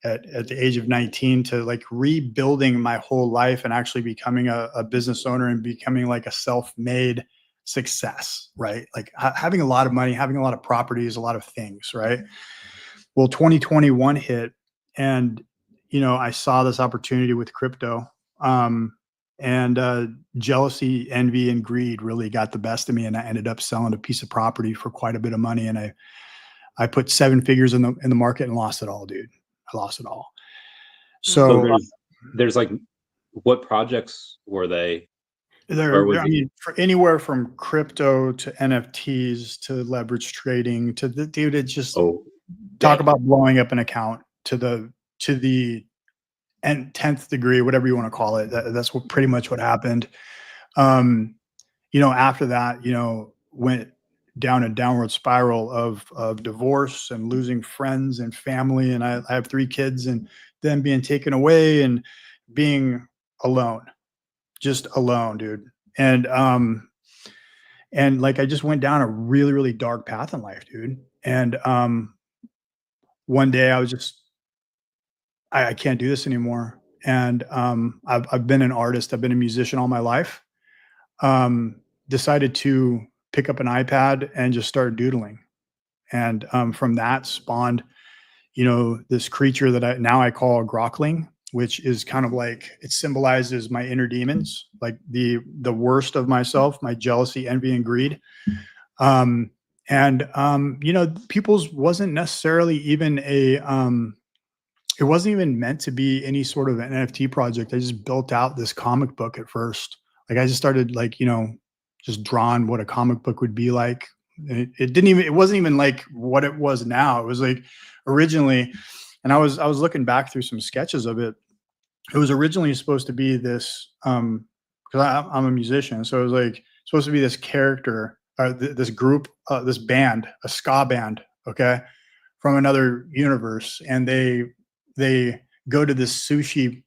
Speaker 3: at the age of 19 to like rebuilding my whole life and actually becoming a business owner and becoming like a self-made success, right? Like having a lot of money, having a lot of properties, a lot of things, right? Well, 2021 hit, and I saw this opportunity with crypto, and jealousy, envy, and greed really got the best of me, and I ended up selling a piece of property for quite a bit of money, and I put 7 figures in the market and lost it all, dude. I lost it all. So
Speaker 1: there's like, what projects were they?
Speaker 3: I mean, for anywhere from crypto to NFTs to leverage trading to the dude, it just talk about blowing up an account to the 10th degree, whatever you want to call it. That's pretty much what happened. After that, went down a downward spiral of divorce and losing friends and family. And I have 3 kids, and them being taken away and being alone, just alone, dude. And like, I just went down a really, really dark path in life, dude. And one day I was just, I can't do this anymore. And I've been an artist. I've been a musician all my life. Decided to pick up an iPad and just start doodling. And from that spawned, this creature that I call a grokling, which is kind of like, it symbolizes my inner demons, like the worst of myself, my jealousy, envy, and greed. Pupilz wasn't necessarily even it wasn't even meant to be any sort of an NFT project. I just built out this comic book at first. Like, I just started like, just drawing what a comic book would be like. It wasn't even like what it was now. It was like originally, and I was looking back through some sketches of it. It was originally supposed to be this, because I'm a musician. So it was like supposed to be this character, this group, this band, a ska band. Okay. From another universe. And they go to this sushi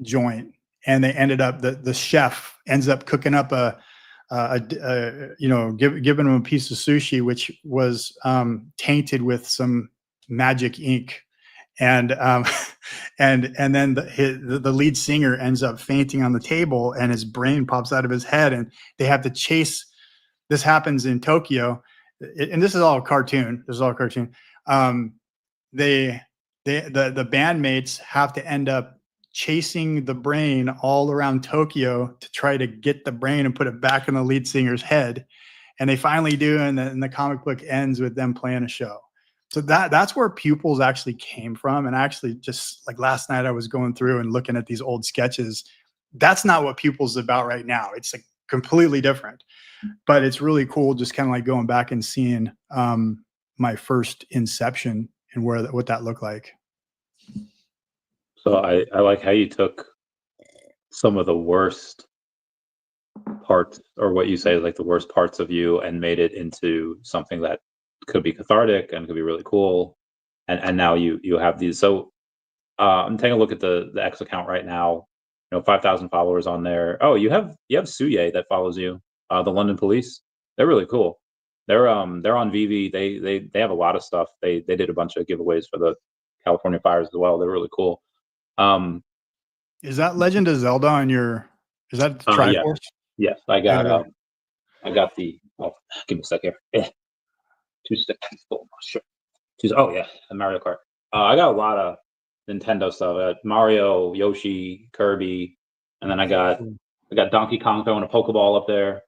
Speaker 3: joint, and they ended up, the chef ends up cooking up giving them a piece of sushi which was tainted with some magic ink, and and then the lead singer ends up fainting on the table, and his brain pops out of his head, and they have to chase. This happens in Tokyo. and this is all cartoon. This is all cartoon. The bandmates have to end up chasing the brain all around Tokyo to try to get the brain and put it back in the lead singer's head. And they finally do, and the comic book ends with them playing a show. So that's where Pupilz actually came from. And actually, just like last night, I was going through and looking at these old sketches. That's not what Pupilz is about right now. It's like completely different. But it's really cool just kind of like going back and seeing my first inception and what that looked like.
Speaker 1: So I like how you took some of the worst parts, or what you say is like the worst parts of you, and made it into something that could be cathartic and could be really cool. And now you have these. So I'm taking a look at the X account right now. 5,000 followers on there. Oh, you have Suye that follows you. The London Police. They're really cool. They're on VeVe. They have a lot of stuff. They did a bunch of giveaways for the California fires as well. They're really cool.
Speaker 3: Is that Legend of Zelda on your? Is that Triforce?
Speaker 1: Yes, I got the. Oh, give me a second here. 2 seconds. Oh, sure. Oh yeah, and Mario Kart. I got a lot of Nintendo stuff. I got Mario, Yoshi, Kirby, and then I got Donkey Kong throwing a Pokeball up there.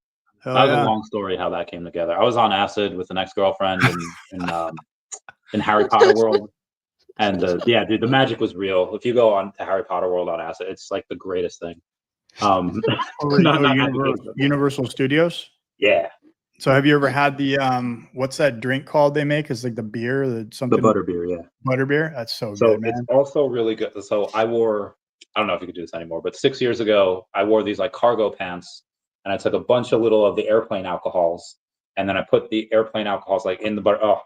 Speaker 1: That was a long story how that came together. I was on acid with an ex-girlfriend in Harry Potter World. And yeah, dude, the magic was real. If you go on to Harry Potter World on acid, it's like the greatest thing.
Speaker 3: Universal Studios?
Speaker 1: Yeah.
Speaker 3: So have you ever had the what's that drink called they make? It's like the beer, the
Speaker 1: butterbeer, yeah.
Speaker 3: Butterbeer? That's so good, man.
Speaker 1: It's also really good. So I don't know if you could do this anymore, but 6 years ago, I wore these like cargo pants, and I took a bunch of little of the airplane alcohols, and then I put the airplane alcohols like in the butter.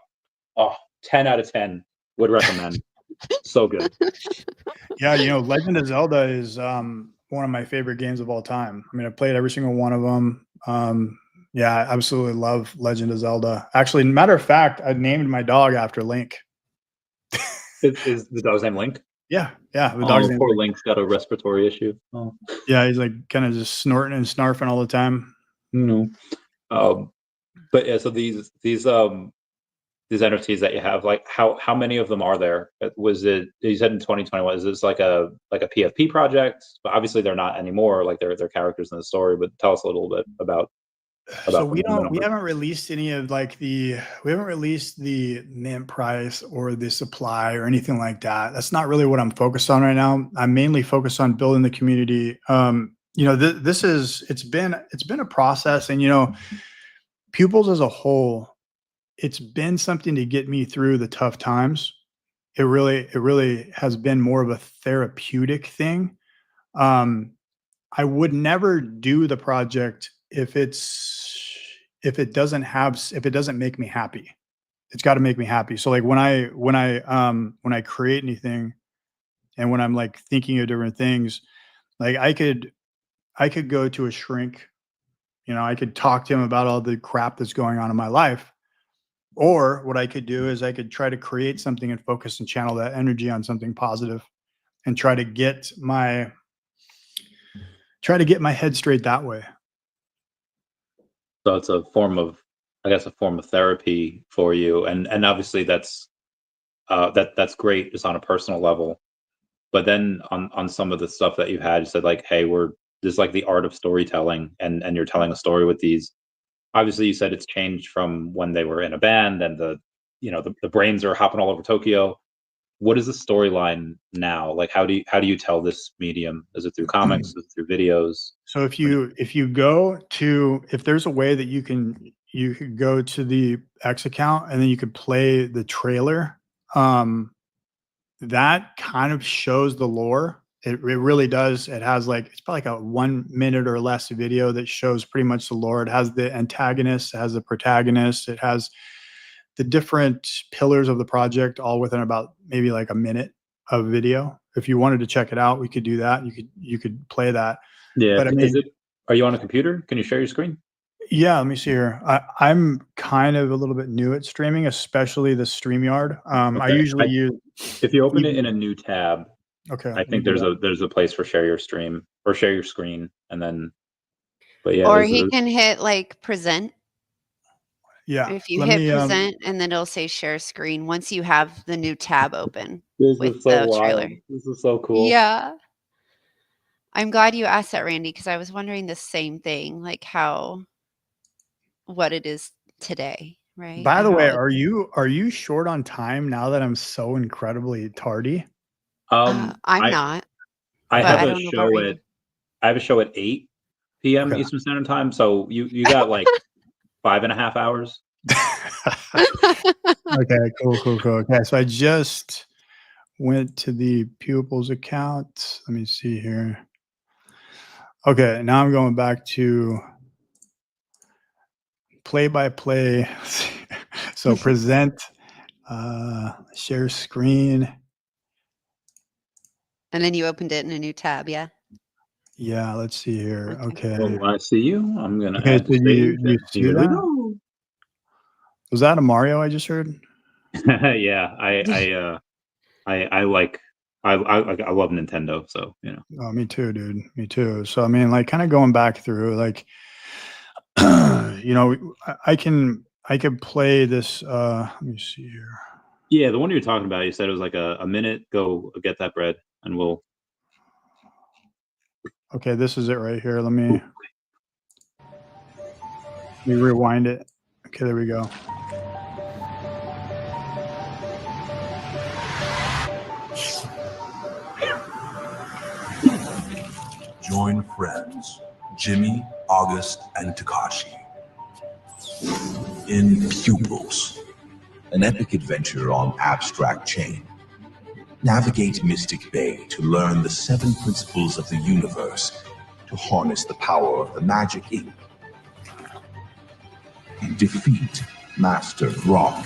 Speaker 1: 10 out of 10 would recommend. So good.
Speaker 3: Yeah, Legend of Zelda is one of my favorite games of all time. I mean, I've played every single one of them. Yeah, I absolutely love Legend of Zelda. Actually, matter of fact, I named my dog after Link.
Speaker 1: Is the dog's name Link?
Speaker 3: Yeah. The dog's name
Speaker 1: poor Link's got a respiratory issue. Oh.
Speaker 3: Yeah, he's like kind of just snorting and snarfing all the time.
Speaker 1: But yeah, so these NFTs that you have, like how many of them are there? Was it, you said in 2021, is this like a PFP project? But obviously they're not anymore, like they're characters in the story, but tell us a little bit about
Speaker 3: so we haven't released any of we haven't released the mint price or the supply or anything like that. That's not really what I'm focused on right now. I'm mainly focused on building the community. It's been a process, and Pupilz as a whole, it's been something to get me through the tough times. It really has been more of a therapeutic thing. I would never do the project if it doesn't make me happy. It's got to make me happy. So like when I create anything, and when I'm like thinking of different things, like I could go to a shrink, I could talk to him about all the crap that's going on in my life. Or what I could do is I could try to create something and focus and channel that energy on something positive, and try to get my head straight that way.
Speaker 1: So it's a form of therapy for you, and obviously that's great just on a personal level. But then on some of the stuff that you had, you said like, hey, there's like the art of storytelling, and you're telling a story with these. Obviously, you said it's changed from when they were in a band, and the brains are hopping all over Tokyo. What is the storyline now? Like, how do you tell this medium? Is it through comics? Is it through videos?
Speaker 3: So if there's a way that you could go to the X account, and then you could play the trailer, that kind of shows the lore. It really does. It has it's probably like a 1 minute or less video that shows pretty much the lore. It has the antagonist, it has the protagonist, it has the different pillars of the project, all within about maybe like a minute of video. If you wanted to check it out, we could do that. You could play that.
Speaker 1: Yeah. But are you on a computer? Can you share your screen?
Speaker 3: Yeah, let me see here. I'm kind of a little bit new at streaming, especially the StreamYard. Okay. I usually use.
Speaker 1: If you open it in a new tab,
Speaker 3: okay,
Speaker 1: I think there's a place for share your stream or share your screen, and then. But yeah.
Speaker 2: Or he can hit like present.
Speaker 3: Yeah.
Speaker 2: If you
Speaker 3: Let
Speaker 2: hit
Speaker 3: me
Speaker 2: present and then it'll say share screen once you have the new tab open
Speaker 1: This
Speaker 2: with
Speaker 1: is so
Speaker 2: the trailer.
Speaker 1: wild. This is so cool.
Speaker 2: Yeah. I'm glad you asked that, Randy, because I was wondering the same thing, like what it is today, right?
Speaker 3: By the way,
Speaker 2: How it,
Speaker 3: are you short on time now that I'm so incredibly tardy?
Speaker 2: I'm
Speaker 1: I
Speaker 2: not,
Speaker 1: I
Speaker 2: but
Speaker 1: have
Speaker 2: I
Speaker 1: a
Speaker 2: don't know about
Speaker 1: show at
Speaker 2: Randy.
Speaker 1: 8 p.m.
Speaker 3: Okay.
Speaker 1: Eastern Standard Time, so you got like 5.5 hours.
Speaker 3: Okay, cool. Okay, so I just went to the pupils account. Let me see here. Okay, now I'm going back to play by play. So present, share screen.
Speaker 2: And then you opened it in a new tab, yeah?
Speaker 3: Yeah, let's see here.
Speaker 2: Okay.
Speaker 3: Okay.
Speaker 1: Oh, I see you. I'm gonna
Speaker 3: Okay,
Speaker 1: add to
Speaker 3: so you
Speaker 1: stage,
Speaker 3: you
Speaker 1: and
Speaker 3: see
Speaker 1: here we
Speaker 3: that?
Speaker 1: go.
Speaker 3: Was that a Mario I just heard?
Speaker 1: Yeah, I like I love Nintendo, so you know.
Speaker 3: Oh, me too, dude. Me too. So I mean, like, kind of going back through, like, I could play this. Let me see here.
Speaker 1: Yeah, the one you're talking about, you said it was like a minute. Go get that bread, and we'll.
Speaker 3: Okay, this is it right here. Let me rewind it. Okay, there we go.
Speaker 4: Join friends Jimmy, August, and Takashi in Pupils, an epic adventure on Abstract Chain. Navigate Mystic Bay to learn the 7 principles of the universe to harness the power of the magic ink. Defeat Master Rock.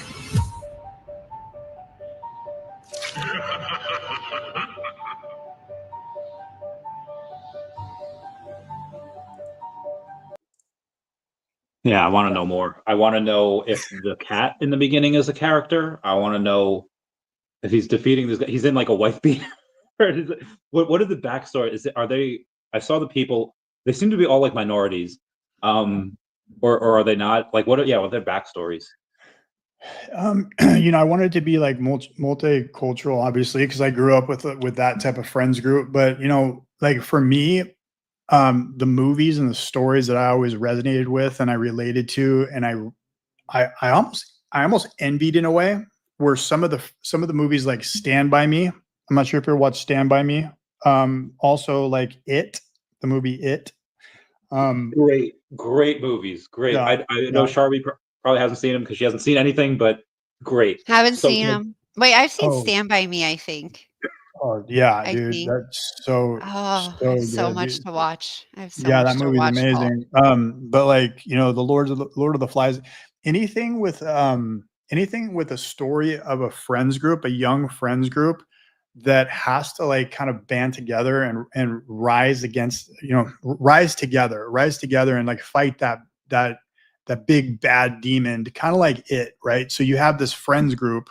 Speaker 1: Yeah, I want to know more. I want to know if the cat in the beginning is a character. I want to know if he's defeating this guy. He's in like a wife beater. What is the backstory? Are they? I saw the people. They seem to be all like minorities, or are they not? Like what are their backstories?
Speaker 3: I wanted to be like multicultural, obviously, because I grew up with that type of friends group. But like for me, the movies and the stories that I always resonated with and I related to, and I almost envied in a way, were some of the movies like Stand By Me. I'm not sure if you ever watched Stand By Me. Also like the movie It. Um,
Speaker 1: Great movies. Great.
Speaker 3: yeah,
Speaker 1: I know
Speaker 3: yeah.
Speaker 1: Sharby probably hasn't seen them because she hasn't seen anything, but great.
Speaker 2: Haven't
Speaker 1: So
Speaker 2: seen
Speaker 1: good.
Speaker 2: them. Wait, I've seen
Speaker 3: Oh,
Speaker 2: Stand By Me, I think.
Speaker 3: oh yeah,
Speaker 2: I
Speaker 3: dude,
Speaker 2: think.
Speaker 3: that's so
Speaker 2: Oh, I have
Speaker 3: so
Speaker 2: so
Speaker 3: good,
Speaker 2: much
Speaker 3: dude.
Speaker 2: to watch. I have so
Speaker 3: Yeah, that
Speaker 2: much to
Speaker 3: movie's
Speaker 2: watch, Paul.
Speaker 3: amazing. But like, the Lord of the Flies, anything with a story of a friends group, a young friends group that has to like kind of band together and rise together and like fight that big bad demon, kind of like It, right? So you have this friends group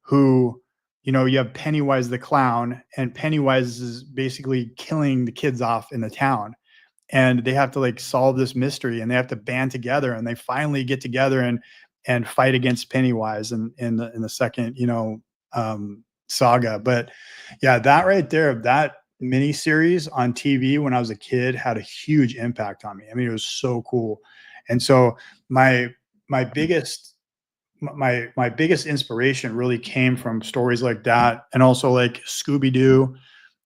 Speaker 3: who, you have Pennywise the clown, and Pennywise is basically killing the kids off in the town, and they have to like solve this mystery, and they have to band together, and they finally get together and fight against Pennywise in the second saga. But yeah, that right there, that mini series on TV when I was a kid had a huge impact on me. I mean, it was so cool. And so my biggest my biggest inspiration really came from stories like that, and also like Scooby-Doo,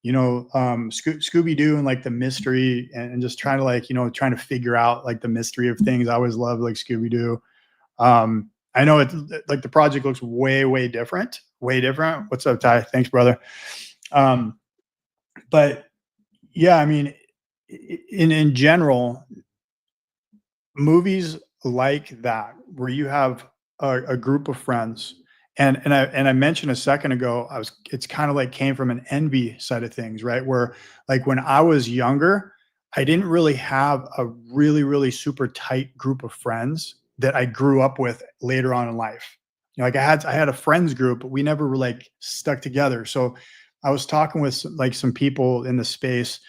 Speaker 3: Scooby-Doo, and like the mystery, and just trying to like, trying to figure out like the mystery of things. I always loved like Scooby-Doo. I know it's like the project looks way different, way different. What's up, Ty? Thanks, brother. But yeah, I mean, in general, movies like that where you have a group of friends, and I mentioned a second ago, it's kind of like came from an envy side of things, right? Where like when I was younger, I didn't really have a really super tight group of friends that I grew up with later on in life. Like I had a friends group, but we never were like stuck together. So I was talking with like some people in the space,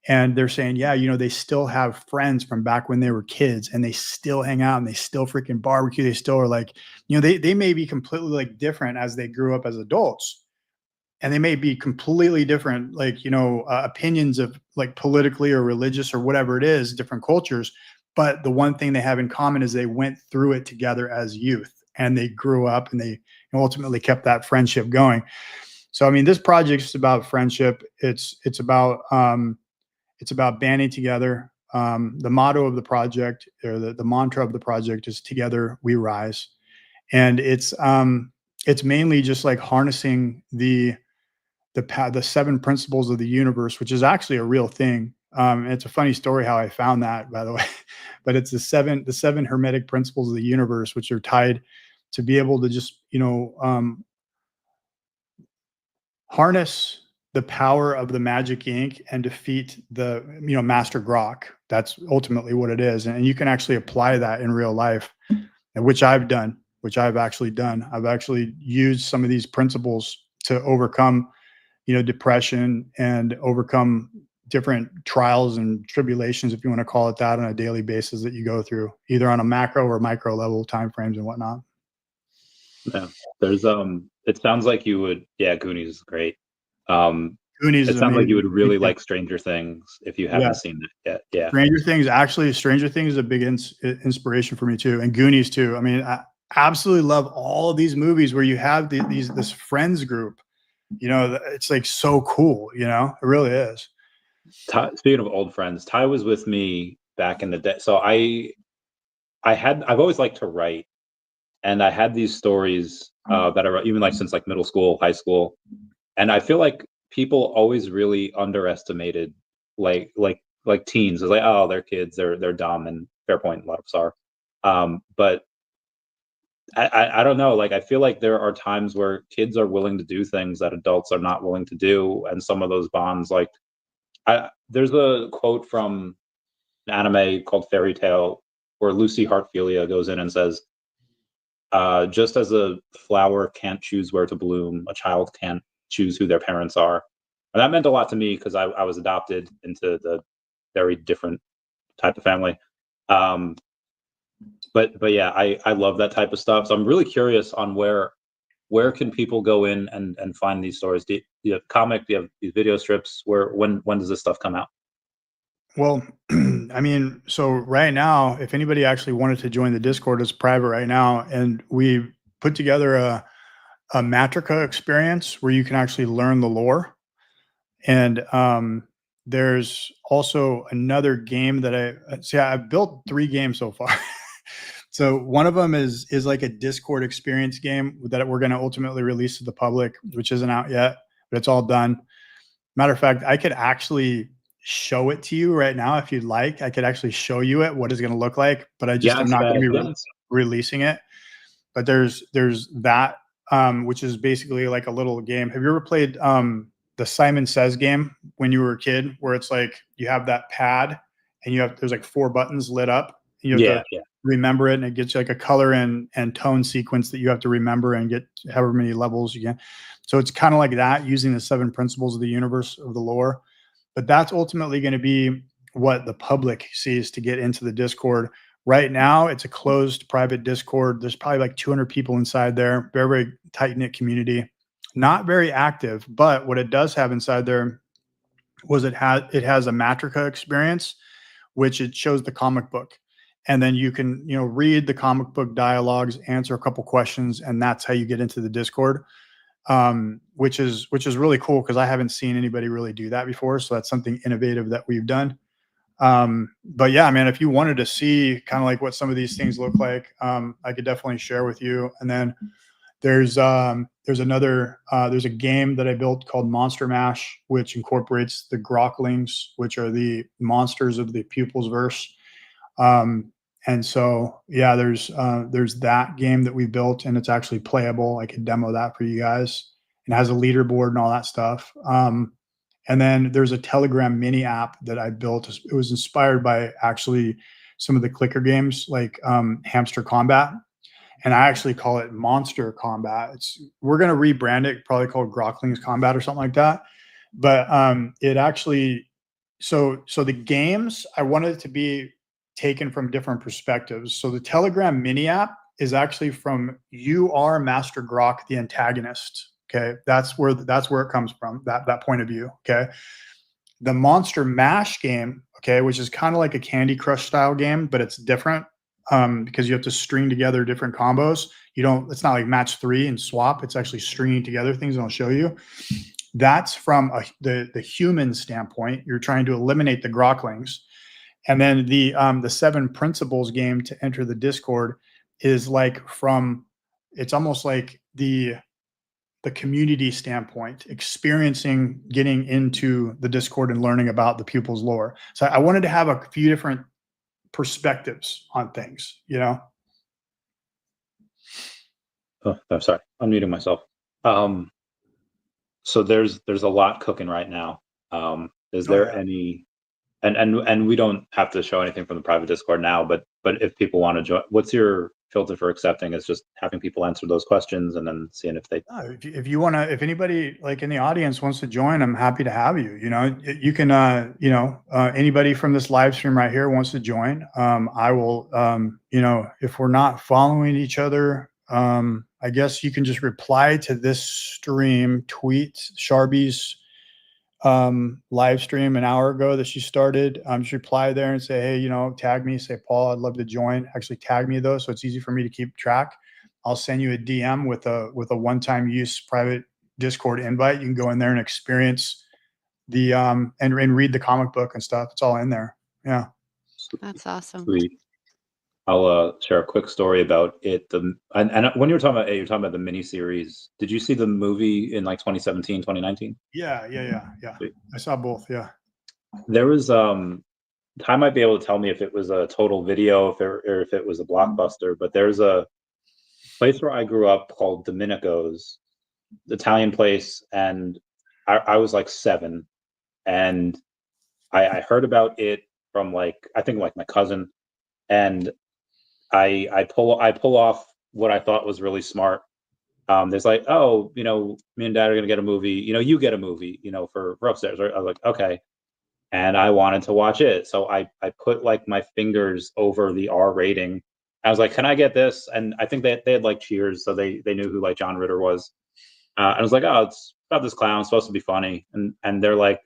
Speaker 3: And they're saying, yeah, they still have friends from back when they were kids, and they still hang out and they still freaking barbecue. They still are like, they may be completely like different as they grew up as adults, and they may be completely different, like, opinions of like politically or religious or whatever it is, different cultures. But the one thing they have in common is they went through it together as youth, and they grew up, and they ultimately kept that friendship going. So, I mean, this project is about friendship. It's about banding together. The motto of the project, or the mantra of the project, is "Together we rise," and it's mainly just like harnessing the 7 principles of the universe, which is actually a real thing. It's a funny story how I found that, by the way, but it's the seven hermetic principles of the universe, which are tied to be able to just harness the power of the magic ink and defeat the Master Grok. That's ultimately what it is, and you can actually apply that in real life, which I've actually done. I've actually used some of these principles to overcome depression and overcome different trials and tribulations, if you want to call it that, on a daily basis that you go through, either on a macro or micro level, timeframes and whatnot.
Speaker 1: Yeah, there's it sounds like you would. Yeah, Goonies is great.
Speaker 3: Goonies
Speaker 1: It
Speaker 3: is
Speaker 1: sounds like you
Speaker 3: amazing.
Speaker 1: would really like Stranger Things if you haven't seen it yet. Yeah,
Speaker 3: Stranger Things is a big inspiration for me too, and Goonies too. I mean, I absolutely love all of these movies where you have this friends group. It's like so cool. It really is.
Speaker 1: Speaking of old friends, Ty was with me back in the day. So I've always liked to write, and I had these stories that I wrote even like since like middle school, high school, and I feel like people always really underestimated like teens. It's like, oh, they're kids, they're dumb, and fair point, a lot of us are. But I don't know. Like, I feel like there are times where kids are willing to do things that adults are not willing to do, and some of those bonds, like, there's a quote from an anime called Fairy Tale where Lucy Heartfilia goes in and says, "Just as a flower can't choose where to bloom, a child can't choose who their parents are." And that meant a lot to me because I was adopted into the very different type of family. But yeah, I love that type of stuff. So I'm really curious on where can people go in and find these stories? Do you have comic? Do you have these video strips? When does this stuff come out?
Speaker 3: Well, I mean, so right now, if anybody actually wanted to join the Discord, it's private right now, and we put together a Matrica experience where you can actually learn the lore. And there's also another game that I've built 3 games so far. So one of them is like a Discord experience game that we're going to ultimately release to the public, which isn't out yet, but it's all done. Matter of fact, I could actually show it to you right now if you'd like. I could actually show you what it's going to look like, but I'm not going to be releasing it. But there's that, which is basically like a little game. Have you ever played the Simon Says game when you were a kid, where it's like you have that pad and there's like 4 buttons lit up, and you have to remember it, and it gets you like a color and tone sequence that you have to remember and get however many levels you can. So it's kind of like that, using the 7 principles of the universe, of the lore. But that's ultimately going to be what the public sees to get into the Discord. Right now, it's a closed private Discord. There's probably like 200 people inside there. Very, very tight-knit community. Not very active, but what it does have inside there was it has a Matrica experience, which it shows the comic book. And then you can, read the comic book dialogues, answer a couple questions, and that's how you get into the Discord. Which is really cool, because I haven't seen anybody really do that before. So that's something innovative that we've done. But yeah, man, if you wanted to see kind of like what some of these things look like, I could definitely share with you. And then there's a game that I built called Monster Mash, which incorporates the Groklings, which are the monsters of the Pupilz verse. And so, yeah, there's that game that we built, and it's actually playable. I could demo that for you guys, and it has a leaderboard and all that stuff. And then there's a Telegram mini app that I built. It was inspired by actually some of the clicker games, like Hamster Combat. And I actually call it Monster Combat. We're going to rebrand it, probably called Groklings Combat or something like that. But it actually so the games, I wanted it to be taken from different perspectives. So the Telegram mini app is actually from, you are Master Grok, the antagonist. Okay, that's where it comes from, that point of view. Okay, the Monster Mash game, okay, which is kind of like a Candy Crush style game, but it's different because you have to string together different combos. It's not like match 3 and swap. It's actually stringing together things, and I'll show you. That's from the human standpoint. You're trying to eliminate the Groklings. And then the 7 Principles game to enter the Discord is like it's almost like the community standpoint, experiencing getting into the Discord and learning about the pupils lore. So I wanted to have a few different perspectives on things, you know?
Speaker 1: Oh, I'm sorry, I'm muting myself. So there's a lot cooking right now. Is there any, and we don't have to show anything from the private Discord now, but if people want to join, what's your filter for accepting? Is just having people answer those questions and then seeing if they,
Speaker 3: if you want to, if anybody like in the audience wants to join, I'm happy to have you. You know, you can, anybody from this live stream right here wants to join. I will, if we're not following each other, I guess you can just reply to this stream, tweet Sharby's live stream an hour ago that she started. Just reply there and say, hey, tag me, say, Paul, I'd love to join. Actually tag me though, so it's easy for me to keep track. I'll send you a DM with a one-time use private Discord invite. You can go in there and experience the and read the comic book and stuff. It's all in there. Yeah.
Speaker 2: That's awesome.
Speaker 1: Sweet. I'll share a quick story about it. And when you're talking about the mini series. Did you see the movie in like 2017, 2019?
Speaker 3: Yeah. Sweet. I saw both. Yeah.
Speaker 1: There was Ty might be able to tell me if it was a total video, or if it was a blockbuster. But there's a place where I grew up called Domenico's, Italian place, and I was like 7, and I heard about it from I think my cousin, and I pull off what I thought was really smart. There's like, oh, me and Dad are gonna get a movie. You get a movie, for upstairs. Right? I was like, okay, and I wanted to watch it, so I put my fingers over the R rating. I was like, can I get this? And I think they had Cheers, so they knew who John Ritter was. And I was like, oh, it's about this clown, it's supposed to be funny, and they're like,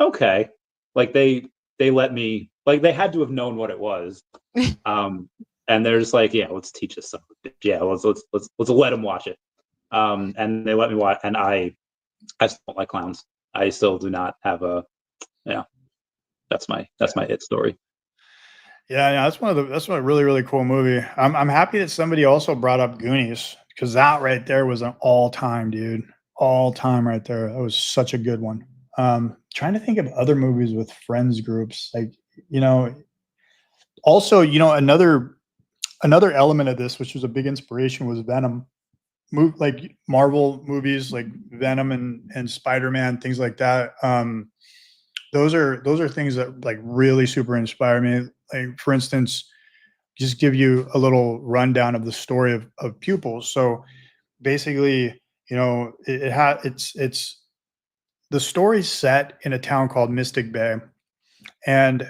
Speaker 1: okay, they let me, they had to have known what it was. And they're just like, yeah, let's teach us something. Yeah, let's let them watch it. And they let me watch, and I still don't like clowns. I still do not have that's my it story.
Speaker 3: Yeah, that's a really, really cool movie. I'm happy that somebody also brought up Goonies, because that right there was an all-time, dude. All-time right there. That was such a good one. Trying to think of other movies with friends groups, also, another element of this, which was a big inspiration, was Venom. Marvel movies like Venom and Spider-Man, things like that. Those are things that really super inspire me. For instance, just give you a little rundown of the story of Pupils. So basically, it's the story's set in a town called Mystic Bay. And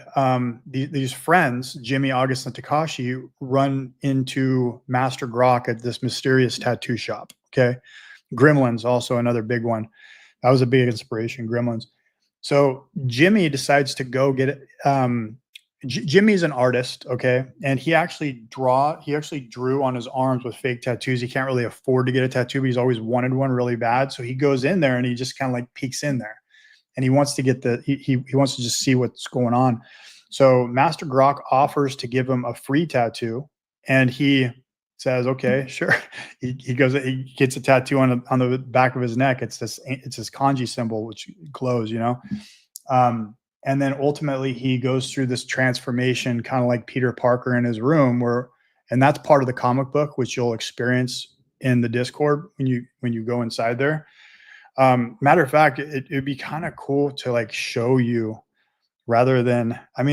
Speaker 3: these friends, Jimmy, August, and Takashi, run into Master Grok at this mysterious tattoo shop. Okay. Gremlins, also another big one. That was a big inspiration, Gremlins. So Jimmy decides to go get it. Jimmy's an artist, okay, and he actually drew on his arms with fake tattoos. He can't really afford to get a tattoo, but he's always wanted one really bad. So he goes in there and he just kind of peeks in there, and he wants to get he wants to just see what's going on. So Master Grok offers to give him a free tattoo, and he says, "Okay, sure." He gets a tattoo on the back of his neck. It's this kanji symbol which glows, and then ultimately he goes through this transformation, kind of like Peter Parker in his room, and that's part of the comic book, which you'll experience in the Discord when you go inside there. Matter of fact, it'd be kind of cool to show you, rather than, I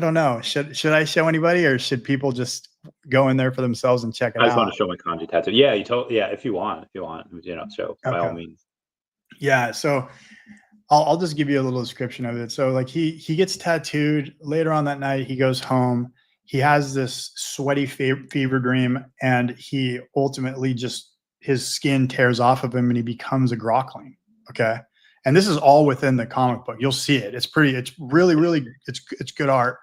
Speaker 3: don't know. Should I show anybody, or should people just go in there for themselves and check it out?
Speaker 1: I just want to show my kanji tattoo. Yeah, if you want, show by all means.
Speaker 3: Yeah. So I'll just give you a little description of it. So like he gets tattooed later on that night. He goes home. He has this sweaty fever dream, and he ultimately just his skin tears off of him, and he becomes a grokling. Okay, and this is all within the comic book. You'll see it. It's pretty. It's really it's good art.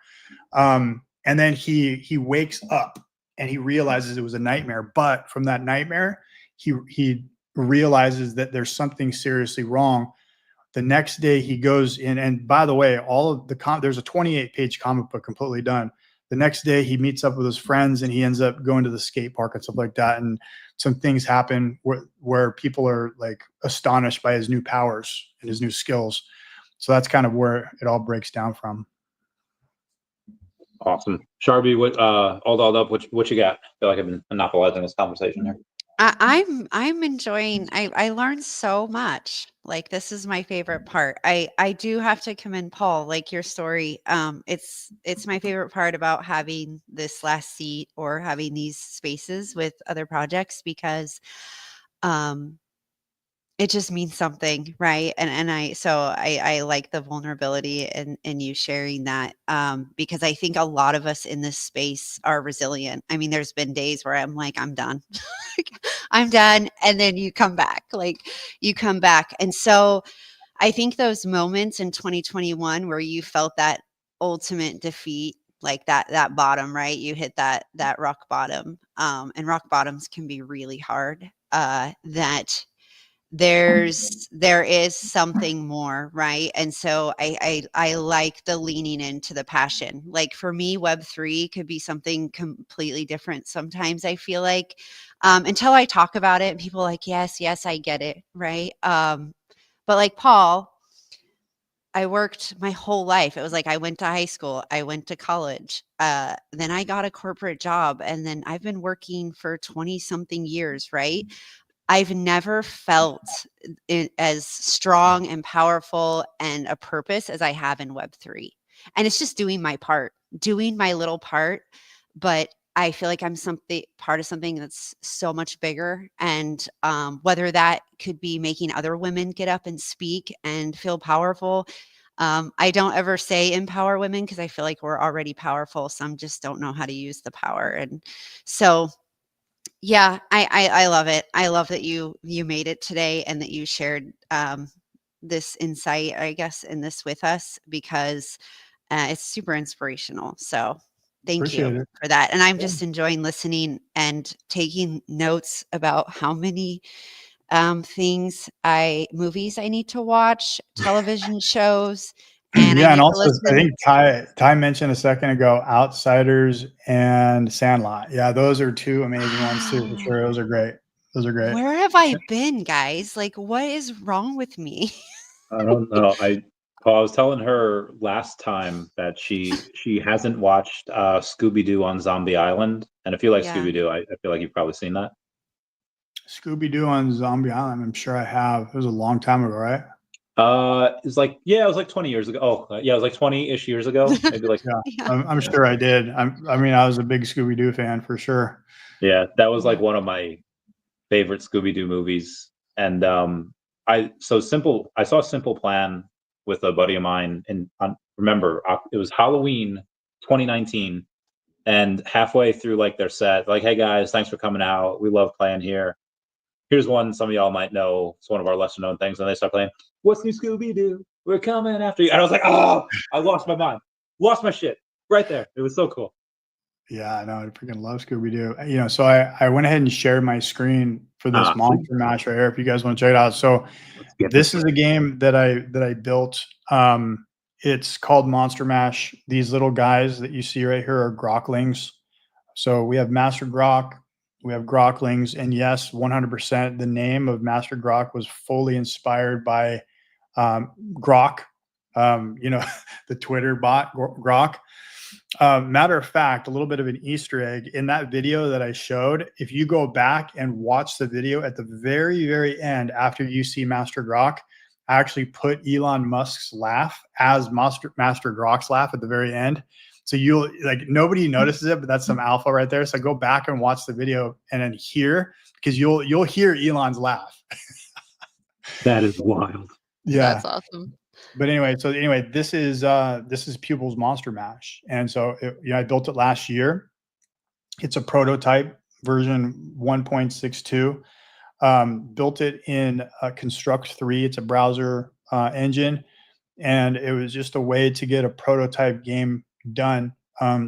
Speaker 3: And then he wakes up and he realizes it was a nightmare. But from that nightmare, he realizes that there's something seriously wrong. The next day he goes in, and by the way, all of the there's a 28-page comic book completely done. The next day he meets up with his friends and he ends up going to the skate park and stuff like that. And some things happen where people are like astonished by his new powers and his new skills. So that's kind of where it all breaks down from.
Speaker 1: Awesome. Sharby, what all dolled up, what you got? I feel like I've been monopolizing this conversation here.
Speaker 2: I'm enjoying. I learned so much. Like, this is my favorite part. I do have to commend Paul. Like, your story. It's my favorite part about having this last seat or having these spaces with other projects, because it just means something, right? And I like the vulnerability and you sharing that, because I think a lot of us in this space are resilient. I mean, there's been days where I'm like, I'm done. I'm done. And then you come back. And so I think those moments in 2021 where you felt that ultimate defeat, like that bottom, right? You hit that rock bottom. And rock bottoms can be really hard. That there is something more, right? And so I like the leaning into the passion. Like, for me, Web3 could be something completely different sometimes, I feel like, until I talk about it and people are like, yes, I get it, right? But like Paul, I worked my whole life. It was like, I went to high school, I went to college, then I got a corporate job, and then I've been working for 20 something years, right? I've never felt it as strong and powerful and a purpose as I have in Web3. And it's just doing my part, doing my little part. But I feel like I'm part of something that's so much bigger. And whether that could be making other women get up and speak and feel powerful. I don't ever say empower women, because I feel like we're already powerful. Some just don't know how to use the power. And so, yeah, I love it. I love that you made it today and that you shared this insight, I guess, in this with us, because it's super inspirational. So thank you for that. And I'm just enjoying listening and taking notes about how many movies I need to watch, television shows. And
Speaker 3: yeah,
Speaker 2: I
Speaker 3: and also
Speaker 2: listen.
Speaker 3: I think Ty mentioned a second ago, Outsiders and Sandlot. Yeah, those are two amazing ones too, for sure. Those are great.
Speaker 2: Where have I been, guys? Like, what is wrong with me?
Speaker 1: I don't know. I was telling her last time that she hasn't watched Scooby-Doo on Zombie Island, and if you like Scooby-Doo, I feel like you've probably seen that.
Speaker 3: Scooby-Doo on Zombie Island. I'm sure I have. It was a long time ago, right?
Speaker 1: It was like 20 years ago. Oh, yeah, it was like 20-ish years ago. Maybe like
Speaker 3: I'm sure I did. I was a big Scooby-Doo fan for sure.
Speaker 1: Yeah, that was like one of my favorite Scooby-Doo movies. And I saw Simple Plan with a buddy of mine, and remember, it was Halloween 2019, and halfway through like their set, like, hey guys, thanks for coming out. We love playing here. Here's one some of y'all might know. It's one of our lesser known things. And they start playing, "What's new, Scooby-Doo? We're coming after you." And I was like, oh, I lost my mind. Lost my shit right there. It was so cool.
Speaker 3: Yeah, I know. I freaking love Scooby-Doo. So I went ahead and shared my screen for this Monster Mash right here, if you guys want to check it out. So this is a game that I built. It's called Monster Mash. These little guys that you see right here are Groklings. So we have Master Grok, we have Groklings, and yes, 100%, the name of Master Grok was fully inspired by Grok, the Twitter bot Grok. Matter of fact, a little bit of an Easter egg in that video that I showed. If you go back and watch the video at the very, very end, after you see Master Grok, I actually put Elon Musk's laugh as Master Grok's laugh at the very end. So you'll nobody notices it, but that's some alpha right there. So go back and watch the video and then hear, because you'll hear Elon's laugh.
Speaker 1: That is wild.
Speaker 3: Yeah.
Speaker 2: That's awesome.
Speaker 3: But anyway, this is Pupilz Monster Mash, and so I built it last year. It's a prototype version 1.62. Built it in Construct 3. It's a browser engine, and it was just a way to get a prototype game done,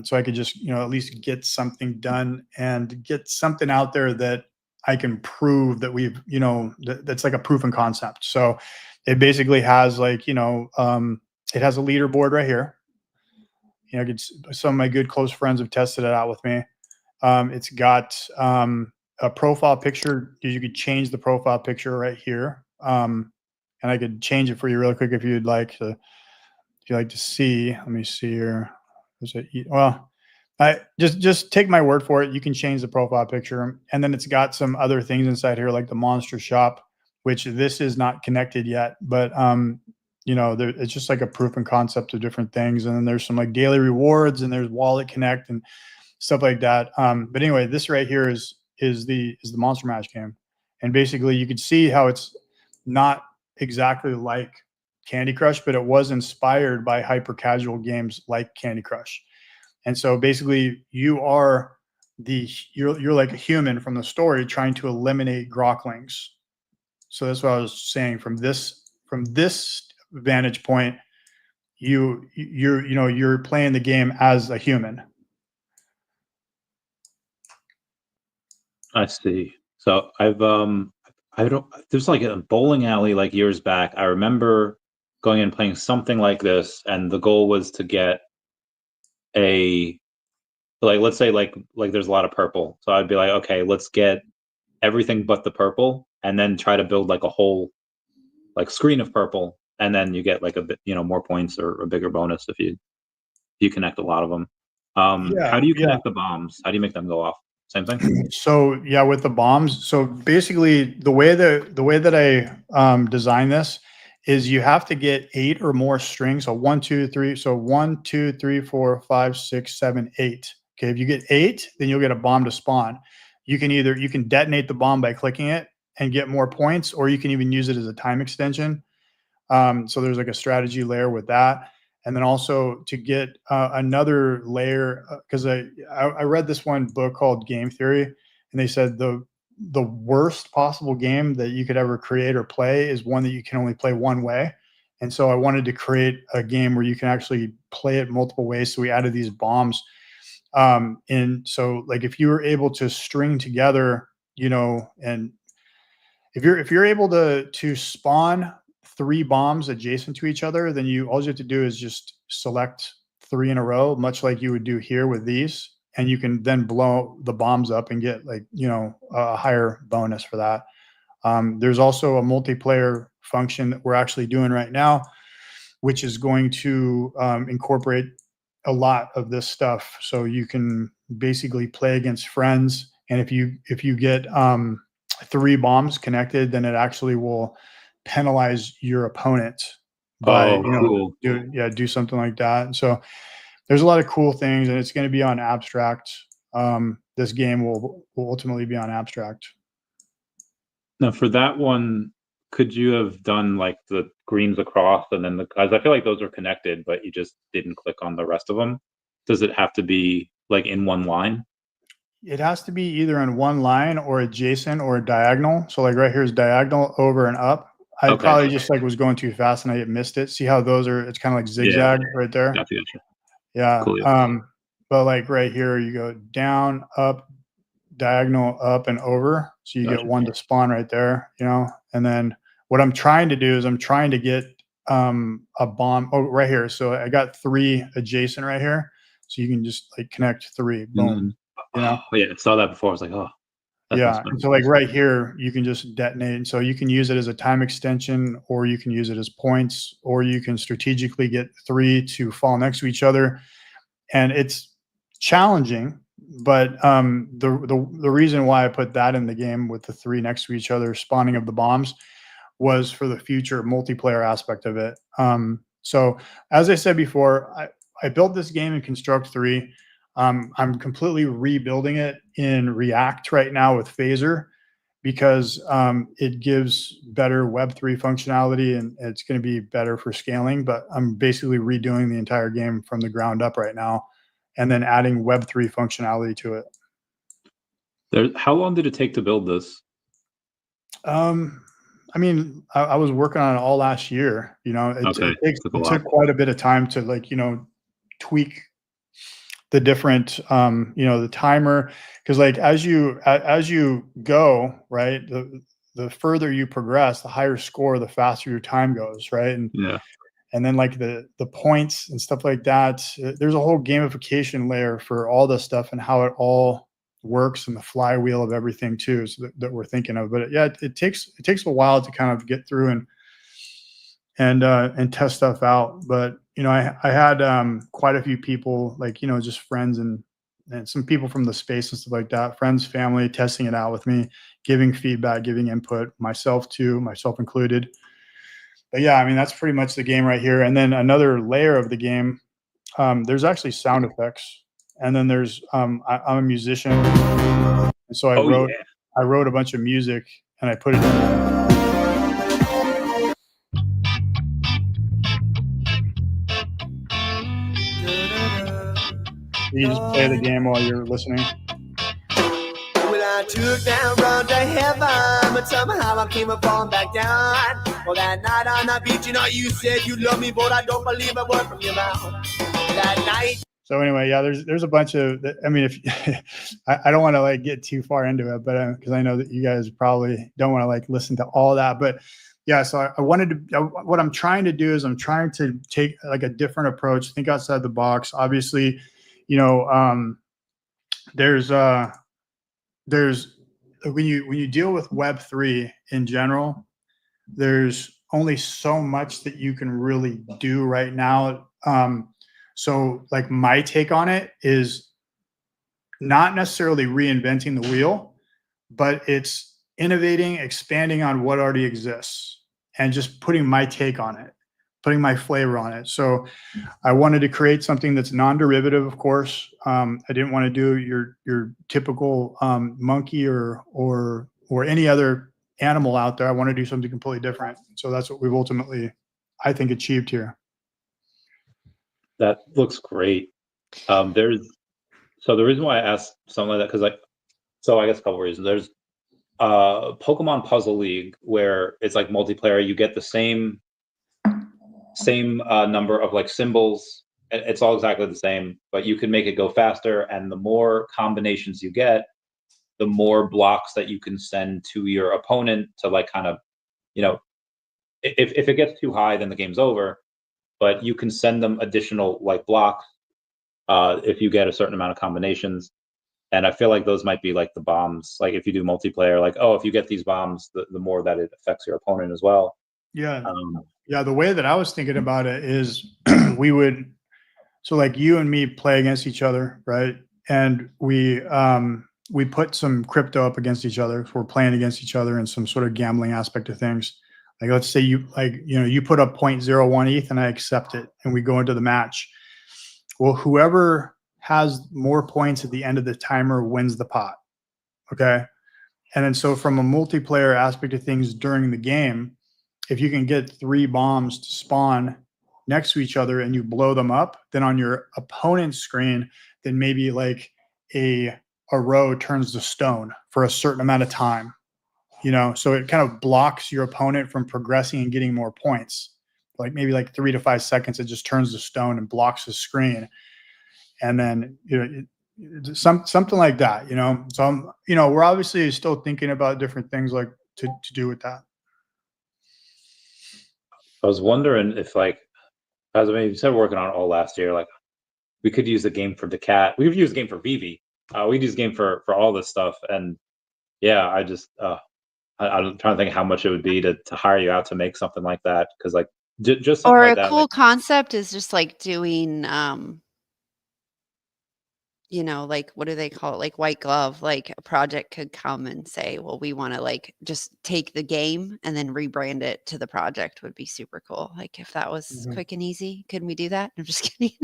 Speaker 3: so I could just at least get something done and get something out there that I can prove that we've that's like a proof of concept. So it basically has like it has a leaderboard right here. Some of my good close friends have tested it out with me. It's got a profile picture. You could change the profile picture right here. And I could change it for you real quick if you'd like to. If you like to see, let me see here. Well, I just take my word for it. You can change the profile picture, and then it's got some other things inside here, like the monster shop, which this is not connected yet, but it's just like a proof and concept of different things. And then there's some like daily rewards, and there's wallet connect and stuff like that. But anyway, this right here is the Monster Mash game, and basically you could see how it's not exactly like Candy Crush, but it was inspired by hyper casual games like Candy Crush. And so basically you're like a human from the story trying to eliminate Groklings. So that's what I was saying. From this vantage point, you're playing the game as a human.
Speaker 1: I see. So there's like a bowling alley like years back. I remember going and playing something like this, and the goal was to get let's say like there's a lot of purple. So I'd be like, okay, let's get everything but the purple, and then try to build like a whole like screen of purple, and then you get like a bit more points or a bigger bonus if you connect a lot of them. How do you connect the bombs? How do you make them go off? Same thing.
Speaker 3: So yeah, with the bombs. So basically, the way that I design this is you have to get 8 or more strings. So 1, 2, 3. So 1, 2, 3, 4, 5, 6, 7, 8. Okay, if you get 8, then you'll get a bomb to spawn. You can detonate the bomb by clicking it and get more points, or you can even use it as a time extension. So there's like a strategy layer with that. And then also to get another layer, because I read this one book called Game Theory, and they said the worst possible game that you could ever create or play is one that you can only play one way. And so I wanted to create a game where you can actually play it multiple ways. So we added these bombs. And so like if you were able to string together, and if you're able to spawn 3 bombs adjacent to each other, then all you have to do is just select 3 in a row, much like you would do here with these, and you can then blow the bombs up and get like a higher bonus for that. There's also a multiplayer function that we're actually doing right now, which is going to incorporate a lot of this stuff. So you can basically play against friends, and if you get 3 bombs connected, then it actually will penalize your opponent by
Speaker 1: cool.
Speaker 3: do something like that. And so there's a lot of cool things, and it's going to be on Abstract. This game will ultimately be on Abstract.
Speaker 1: Now for that one, could you have done like the greens across and then because I feel like those are connected, but you just didn't click on the rest of them? Does it have to be like in one line?
Speaker 3: It has to be either in one line or adjacent or diagonal. So like right here is diagonal, over and up. I probably just like was going too fast and I missed it. See how those are? It's kind of like zigzag right there.
Speaker 1: Gotcha.
Speaker 3: Yeah.
Speaker 1: Cool.
Speaker 3: But like right here, you go down, up, diagonal, up, and over. So you get 1 to spawn right there. And then what I'm trying to do is I'm trying to get a bomb right here. So I got 3 adjacent right here. So you can just like connect 3. Boom.
Speaker 1: Yeah, I saw that before. I was like, oh.
Speaker 3: Yeah. And so like right here, you can just detonate. And so you can use it as a time extension, or you can use it as points, or you can strategically get 3 to fall next to each other. And it's challenging, but the reason why I put that in the game with the 3 next to each other, spawning of the bombs, was for the future multiplayer aspect of it. So as I said before, I built this game in Construct 3. I'm completely rebuilding it in React right now with Phaser. because it gives better Web3 functionality, and it's going to be better for scaling. But I'm basically redoing the entire game from the ground up right now, and then adding Web3 functionality to it.
Speaker 1: How long did it take to build this?
Speaker 3: I mean, I was working on it all last year. You know, it took quite a bit of time to, like, you know, tweak the different, you know, the timer, because like as you go, right, the further you progress, the higher score, the faster your time goes, right? And then like the points and stuff like that. There's a whole gamification layer for all this stuff and how it all works, and the flywheel of everything too, so that we're thinking of. But yeah, it takes a while to kind of get through and test stuff out. But you know, I had quite a few people, like, you know, just friends and some people from the space and stuff like that, friends, family, testing it out with me, giving feedback, giving input, myself included. But yeah, I mean, that's pretty much the game right here. And then another layer of the game, there's actually sound effects. And then there's I'm a musician, and so I wrote a bunch of music and I put it in. You just play the game while you're listening.
Speaker 5: When I took that road to heaven, but somehow I came and falling back down. Well, that night on the beach, you know, you said you love me, but I don't believe a word from your mouth. That night.
Speaker 3: So anyway, yeah, there's a bunch of, I mean, if I don't want to like get too far into it, but because I know that you guys probably don't want to like listen to all that, but yeah, so I wanted to, what I'm trying to do is I'm trying to take like a different approach, think outside the box. Obviously, you know, there's when you deal with Web3 in general, there's only so much that you can really do right now. So like my take on it is not necessarily reinventing the wheel, but it's innovating, expanding on what already exists, and just putting my take on it, putting my flavor on it. So I wanted to create something that's non-derivative, of course. I didn't want to do your typical monkey or any other animal out there. I want to do something completely different. So that's what we've ultimately, I think, achieved here.
Speaker 1: That looks great. So the reason why I asked something like that, because I guess a couple reasons. There's Pokemon Puzzle League, where it's like multiplayer. You get the same number of like symbols. It's all exactly the same, but you can make it go faster. And the more combinations you get, the more blocks that you can send to your opponent to like kind of, you know, if it gets too high, then the game's over. But you can send them additional like blocks if you get a certain amount of combinations. And I feel like those might be like the bombs. Like if you do multiplayer, like, oh, if you get these bombs, the more that it affects your opponent as well.
Speaker 3: Yeah. Yeah. The way that I was thinking about it is so like you and me play against each other, right? And we put some crypto up against each other. So we're playing against each other in some sort of gambling aspect of things. Like, let's say you put up 0.01 ETH and I accept it and we go into the match. Well, whoever has more points at the end of the timer wins the pot. Okay. And then so from a multiplayer aspect of things during the game, if you can get 3 bombs to spawn next to each other and you blow them up, then on your opponent's screen, then maybe like a row turns to stone for a certain amount of time. You know, so it kind of blocks your opponent from progressing and getting more points. Like maybe like 3 to 5 seconds, it just turns to stone and blocks the screen. And then, you know, something like that, you know. So we're obviously still thinking about different things like to do with that.
Speaker 1: I was wondering if like, as I mean, you said working on it all last year, like we could use the game for daCAT. We've used the game for VeVe. We'd use the game for all this stuff. And yeah, I just I'm trying to think how much it would be to hire you out to make something like that, because like just something
Speaker 2: or
Speaker 1: like
Speaker 2: a
Speaker 1: that,
Speaker 2: cool
Speaker 1: like,
Speaker 2: concept is just like doing you know, like what do they call it, like white glove. Like a project could come and say, well, we want to like just take the game and then rebrand it to the project. Would be super cool. Like if that was quick and easy, couldn't we do that? I'm just kidding.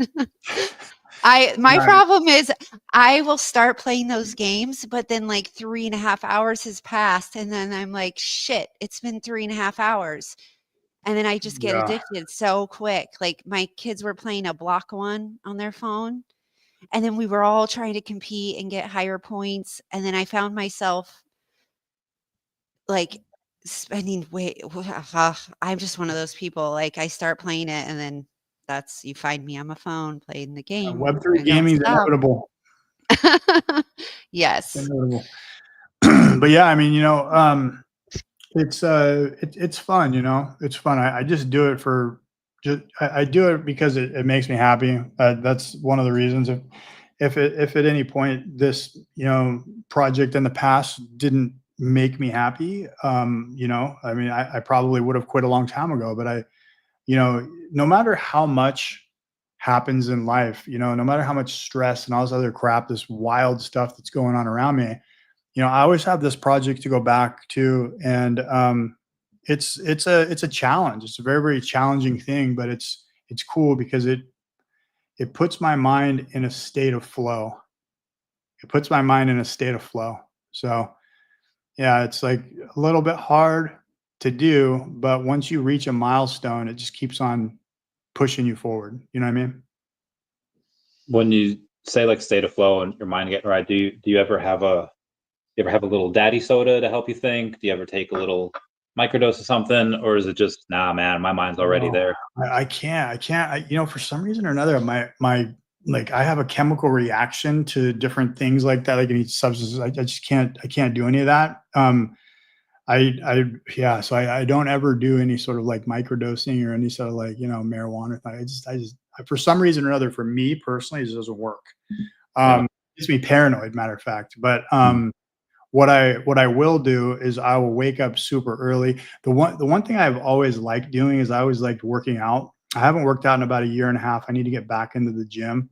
Speaker 2: My
Speaker 3: Right.
Speaker 2: problem is I will start playing those games, but then like 3.5 hours has passed, and then I'm like, shit, it's been 3.5 hours. And then I just get
Speaker 3: Yeah.
Speaker 2: addicted so quick. Like my kids were playing a block one on their phone, and then we were all trying to compete and get higher points. And then I found myself like spending way I'm just one of those people. Like I start playing it, and then you find me on my phone playing the game.
Speaker 3: Web3
Speaker 2: I don't
Speaker 3: gaming is
Speaker 2: stop.
Speaker 3: inevitable.
Speaker 2: Yes.
Speaker 3: Inevitable. But yeah, I mean, it's fun, it's fun. I just do it for I do it because it makes me happy. That's one of the reasons. If at any point this project in the past didn't make me happy, I mean, I probably would have quit a long time ago. But no matter how much happens in life, no matter how much stress and all this other crap, this wild stuff that's going on around me, I always have this project to go back to. And it's a challenge. It's a very, very challenging thing, but it's cool because it puts my mind in a state of flow. It puts my mind in a state of flow. So yeah, it's like a little bit hard to do, but once you reach a milestone, it just keeps on pushing you forward. You know what I mean?
Speaker 1: When you say like state of flow and your mind getting right, do you ever have a little daddy soda to help you think? Do you ever take a little microdose of something, or is it just, nah, man, my mind's already there?
Speaker 3: I can't. For some reason or another, my like I have a chemical reaction to different things like that, like any substances. I just can't. I can't do any of that. So I don't ever do any sort of like microdosing or any sort of like marijuana. For some reason or another, for me personally, it just doesn't work. It makes me paranoid, matter of fact. But what I will do is I will wake up super early. The one thing I've always liked doing is I always liked working out. I haven't worked out in about a year and a half. I need to get back into the gym.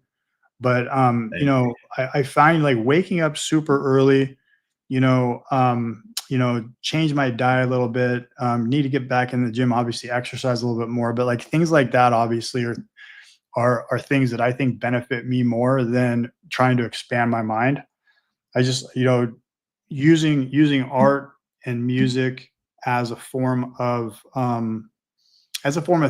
Speaker 3: But I find like waking up super early, change my diet a little bit. Need to get back in the gym, obviously exercise a little bit more. But like things like that obviously are things that I think benefit me more than trying to expand my mind. I just, using art and music as a form of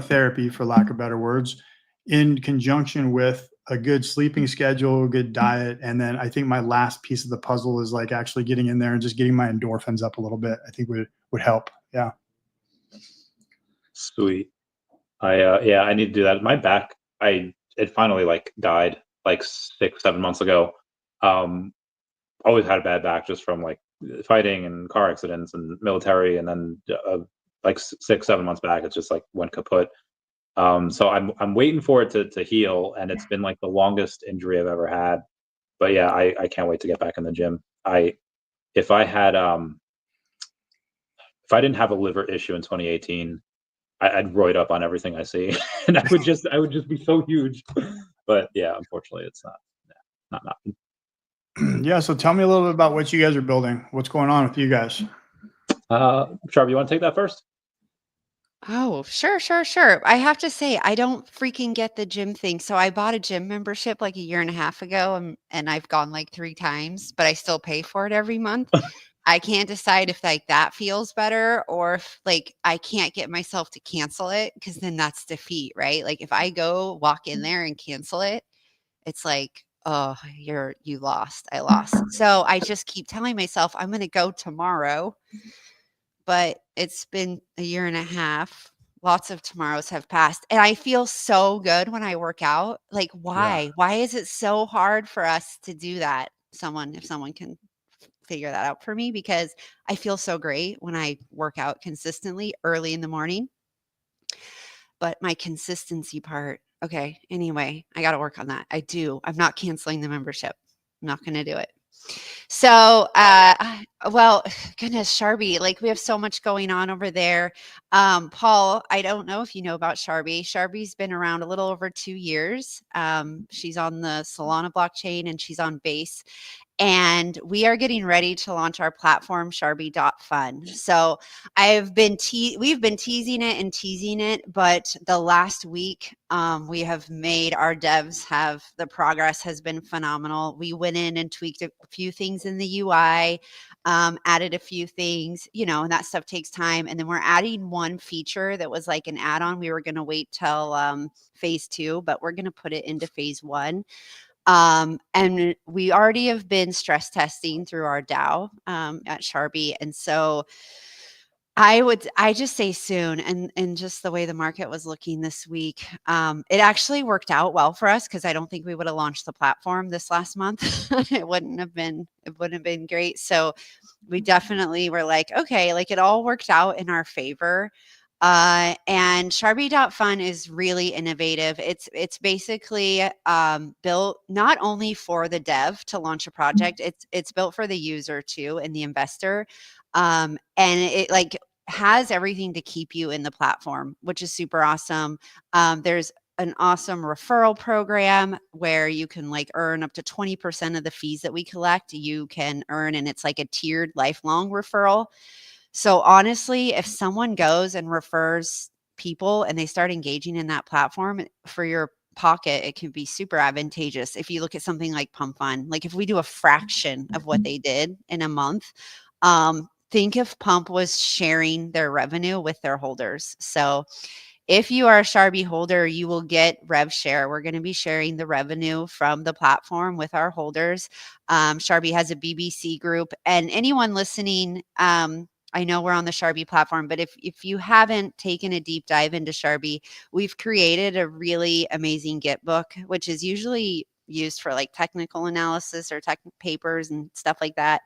Speaker 3: therapy, for lack of better words, in conjunction with a good sleeping schedule, good diet. And then I think my last piece of the puzzle is like actually getting in there and just getting my endorphins up a little bit. I think would help. Yeah.
Speaker 1: Sweet. I need to do that. My back, it finally like died like 6-7 months ago. Always had a bad back just from like fighting and car accidents and military, and then like 6-7 months back, it just like went kaput. So I'm waiting for it to heal, and it's been like the longest injury I've ever had. But yeah, I can't wait to get back in the gym. If I didn't have a liver issue in 2018, I'd roid up on everything I see, and I would just be so huge. But yeah, unfortunately, it's not.
Speaker 3: Yeah. So tell me a little bit about what you guys are building. What's going on with you guys?
Speaker 1: Charlie, you want to take that first?
Speaker 2: Oh, sure. I have to say, I don't freaking get the gym thing. So I bought a gym membership like a year and a half ago, and I've gone like 3 times, but I still pay for it every month. I can't decide if like that feels better, or if like I can't get myself to cancel it, because then that's defeat, right? Like if I go walk in there and cancel it, it's like, oh, you lost. I lost. So I just keep telling myself I'm going to go tomorrow. But it's been a year and a half. Lots of tomorrows have passed, and I feel so good when I work out. Like, why?
Speaker 3: Yeah.
Speaker 2: Why is it so hard for us to do that? If someone can figure that out for me, because I feel so great when I work out consistently early in the morning. But my consistency part, okay, anyway, I got to work on that. I'm not canceling the membership. I'm not going to do it. So, well, goodness, Sharby, like we have so much going on over there. Paul, I don't know if you know about Sharby. Sharby's been around a little over 2 years. She's on the Solana blockchain, and she's on Base. And we are getting ready to launch our platform, Sharby.fun. So we've been teasing it, but the last week we have made our devs the progress has been phenomenal. We went in and tweaked a few things in the UI, added a few things, and that stuff takes time. And then we're adding one feature that was like an add-on. We were going to wait till phase 2, but we're going to put it into phase 1. And we already have been stress testing through our DAO at Sharby. And so I just say soon, and just the way the market was looking this week, it actually worked out well for us because I don't think we would have launched the platform this last month. It wouldn't have been great. So we definitely were like, okay, like it all worked out in our favor. And Sharby.fun is really innovative. It's basically built not only for the dev to launch a project, it's built for the user too and the investor. And it like has everything to keep you in the platform, which is super awesome. There's an awesome referral program where you can like earn up to 20% of the fees that we collect. You can earn, and it's like a tiered lifelong referral. So honestly, if someone goes and refers people and they start engaging in that platform for your pocket, it can be super advantageous. If you look at something like Pump Fun, like if we do a fraction of what they did in a month, think if Pump was sharing their revenue with their holders. So if you are a Sharby holder, you will get rev share. We're going to be sharing the revenue from the platform with our holders. Sharby has a BBC group, and anyone listening, I know we're on the Sharby platform, but if you haven't taken a deep dive into Sharby, we've created a really amazing Git book, which is usually used for like technical analysis or tech papers and stuff like that.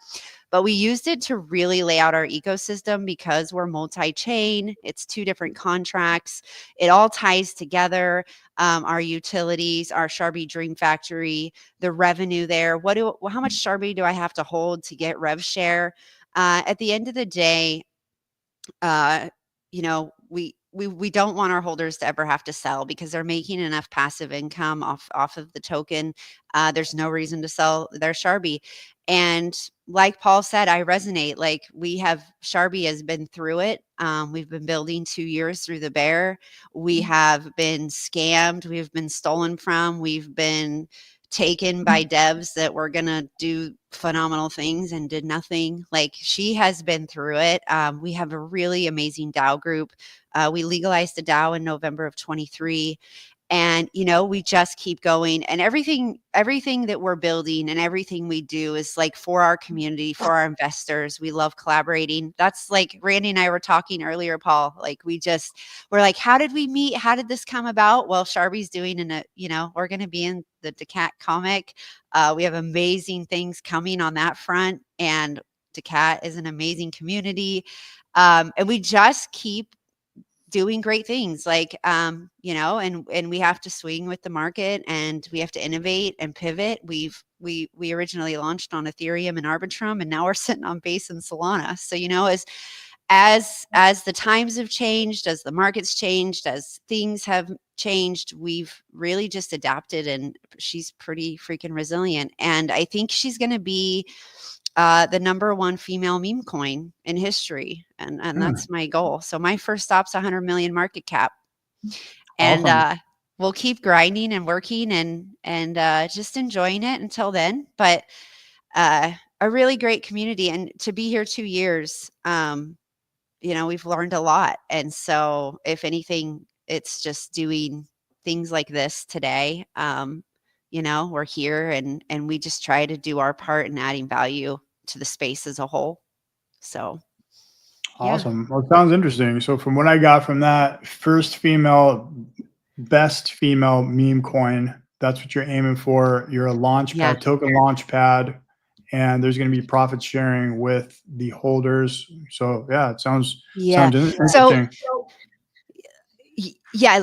Speaker 2: But we used it to really lay out our ecosystem because we're multi-chain. It's 2 different contracts. It all ties together. Our utilities, our Sharby Dream Factory, the revenue there. How much Sharby do I have to hold to get rev share? At the end of the day, we don't want our holders to ever have to sell because they're making enough passive income off of the token. There's no reason to sell their Sharby. And like Paul said, I resonate. Like Sharby has been through it. We've been building 2 years through the bear. We have been scammed. We've been stolen from. We've been taken by devs that were going to do phenomenal things and did nothing. Like she has been through it. We have a really amazing DAO group. We legalized the DAO in November of 23. And, we just keep going, and everything that we're building and everything we do is like for our community, for our investors. We love collaborating. That's like Randy and I were talking earlier, Paul, like we're like, how did we meet? How did this come about? Well, Sharby's doing we're going to be in the daCAT comic. We have amazing things coming on that front, and daCAT is an amazing community. And we just keep doing great things and we have to swing with the market, and we have to innovate and pivot. We originally launched on Ethereum and Arbitrum, and now we're sitting on Base and Solana. So, as the times have changed, as the market's changed, as things have changed, we've really just adapted, and she's pretty freaking resilient. And I think she's going to be the #1 female meme coin in history. And that's my goal. So my first stop's 100 million market cap. And awesome. We'll keep grinding and working and just enjoying it until then. But a really great community. And to be here 2 years, we've learned a lot. And so if anything, it's just doing things like this today. We're here and we just try to do our part in adding value to the space as a whole. So
Speaker 3: awesome. Well, it sounds interesting. So from what I got from that, best female meme coin, that's what you're aiming for. You're a launchpad, token launchpad, and there's going to be profit sharing with the holders. So it sounds interesting.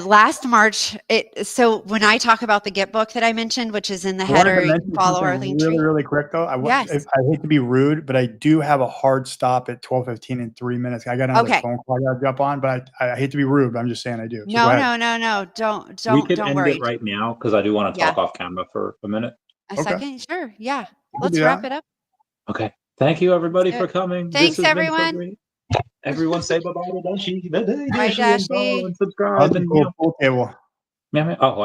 Speaker 2: Last March. So when I talk about the Git book that I mentioned, which is in the header, you can follow our link tree.
Speaker 3: Really quick though. I hate to be rude, but I do have a hard stop at 12:15 in 3 minutes. I got another phone call I got to jump on, but I hate to be rude, but I'm just saying I do. So
Speaker 2: no. Don't.
Speaker 1: We could
Speaker 2: don't
Speaker 1: end
Speaker 2: worry.
Speaker 1: it right now because I do want to talk off camera for a minute.
Speaker 2: A second, sure. Yeah. let's wrap it up.
Speaker 1: Okay. Thank you, everybody,
Speaker 2: Let's
Speaker 1: for
Speaker 2: do it.
Speaker 1: coming.
Speaker 2: Thanks,
Speaker 1: This has been so
Speaker 2: everyone.
Speaker 1: great. Everyone say bye-bye to Dashi.
Speaker 2: Bye,
Speaker 1: And follow
Speaker 2: Dashi.
Speaker 1: and
Speaker 3: That
Speaker 1: subscribe.
Speaker 3: was a
Speaker 1: And
Speaker 3: cool pool table.
Speaker 1: meow, meow. Oh,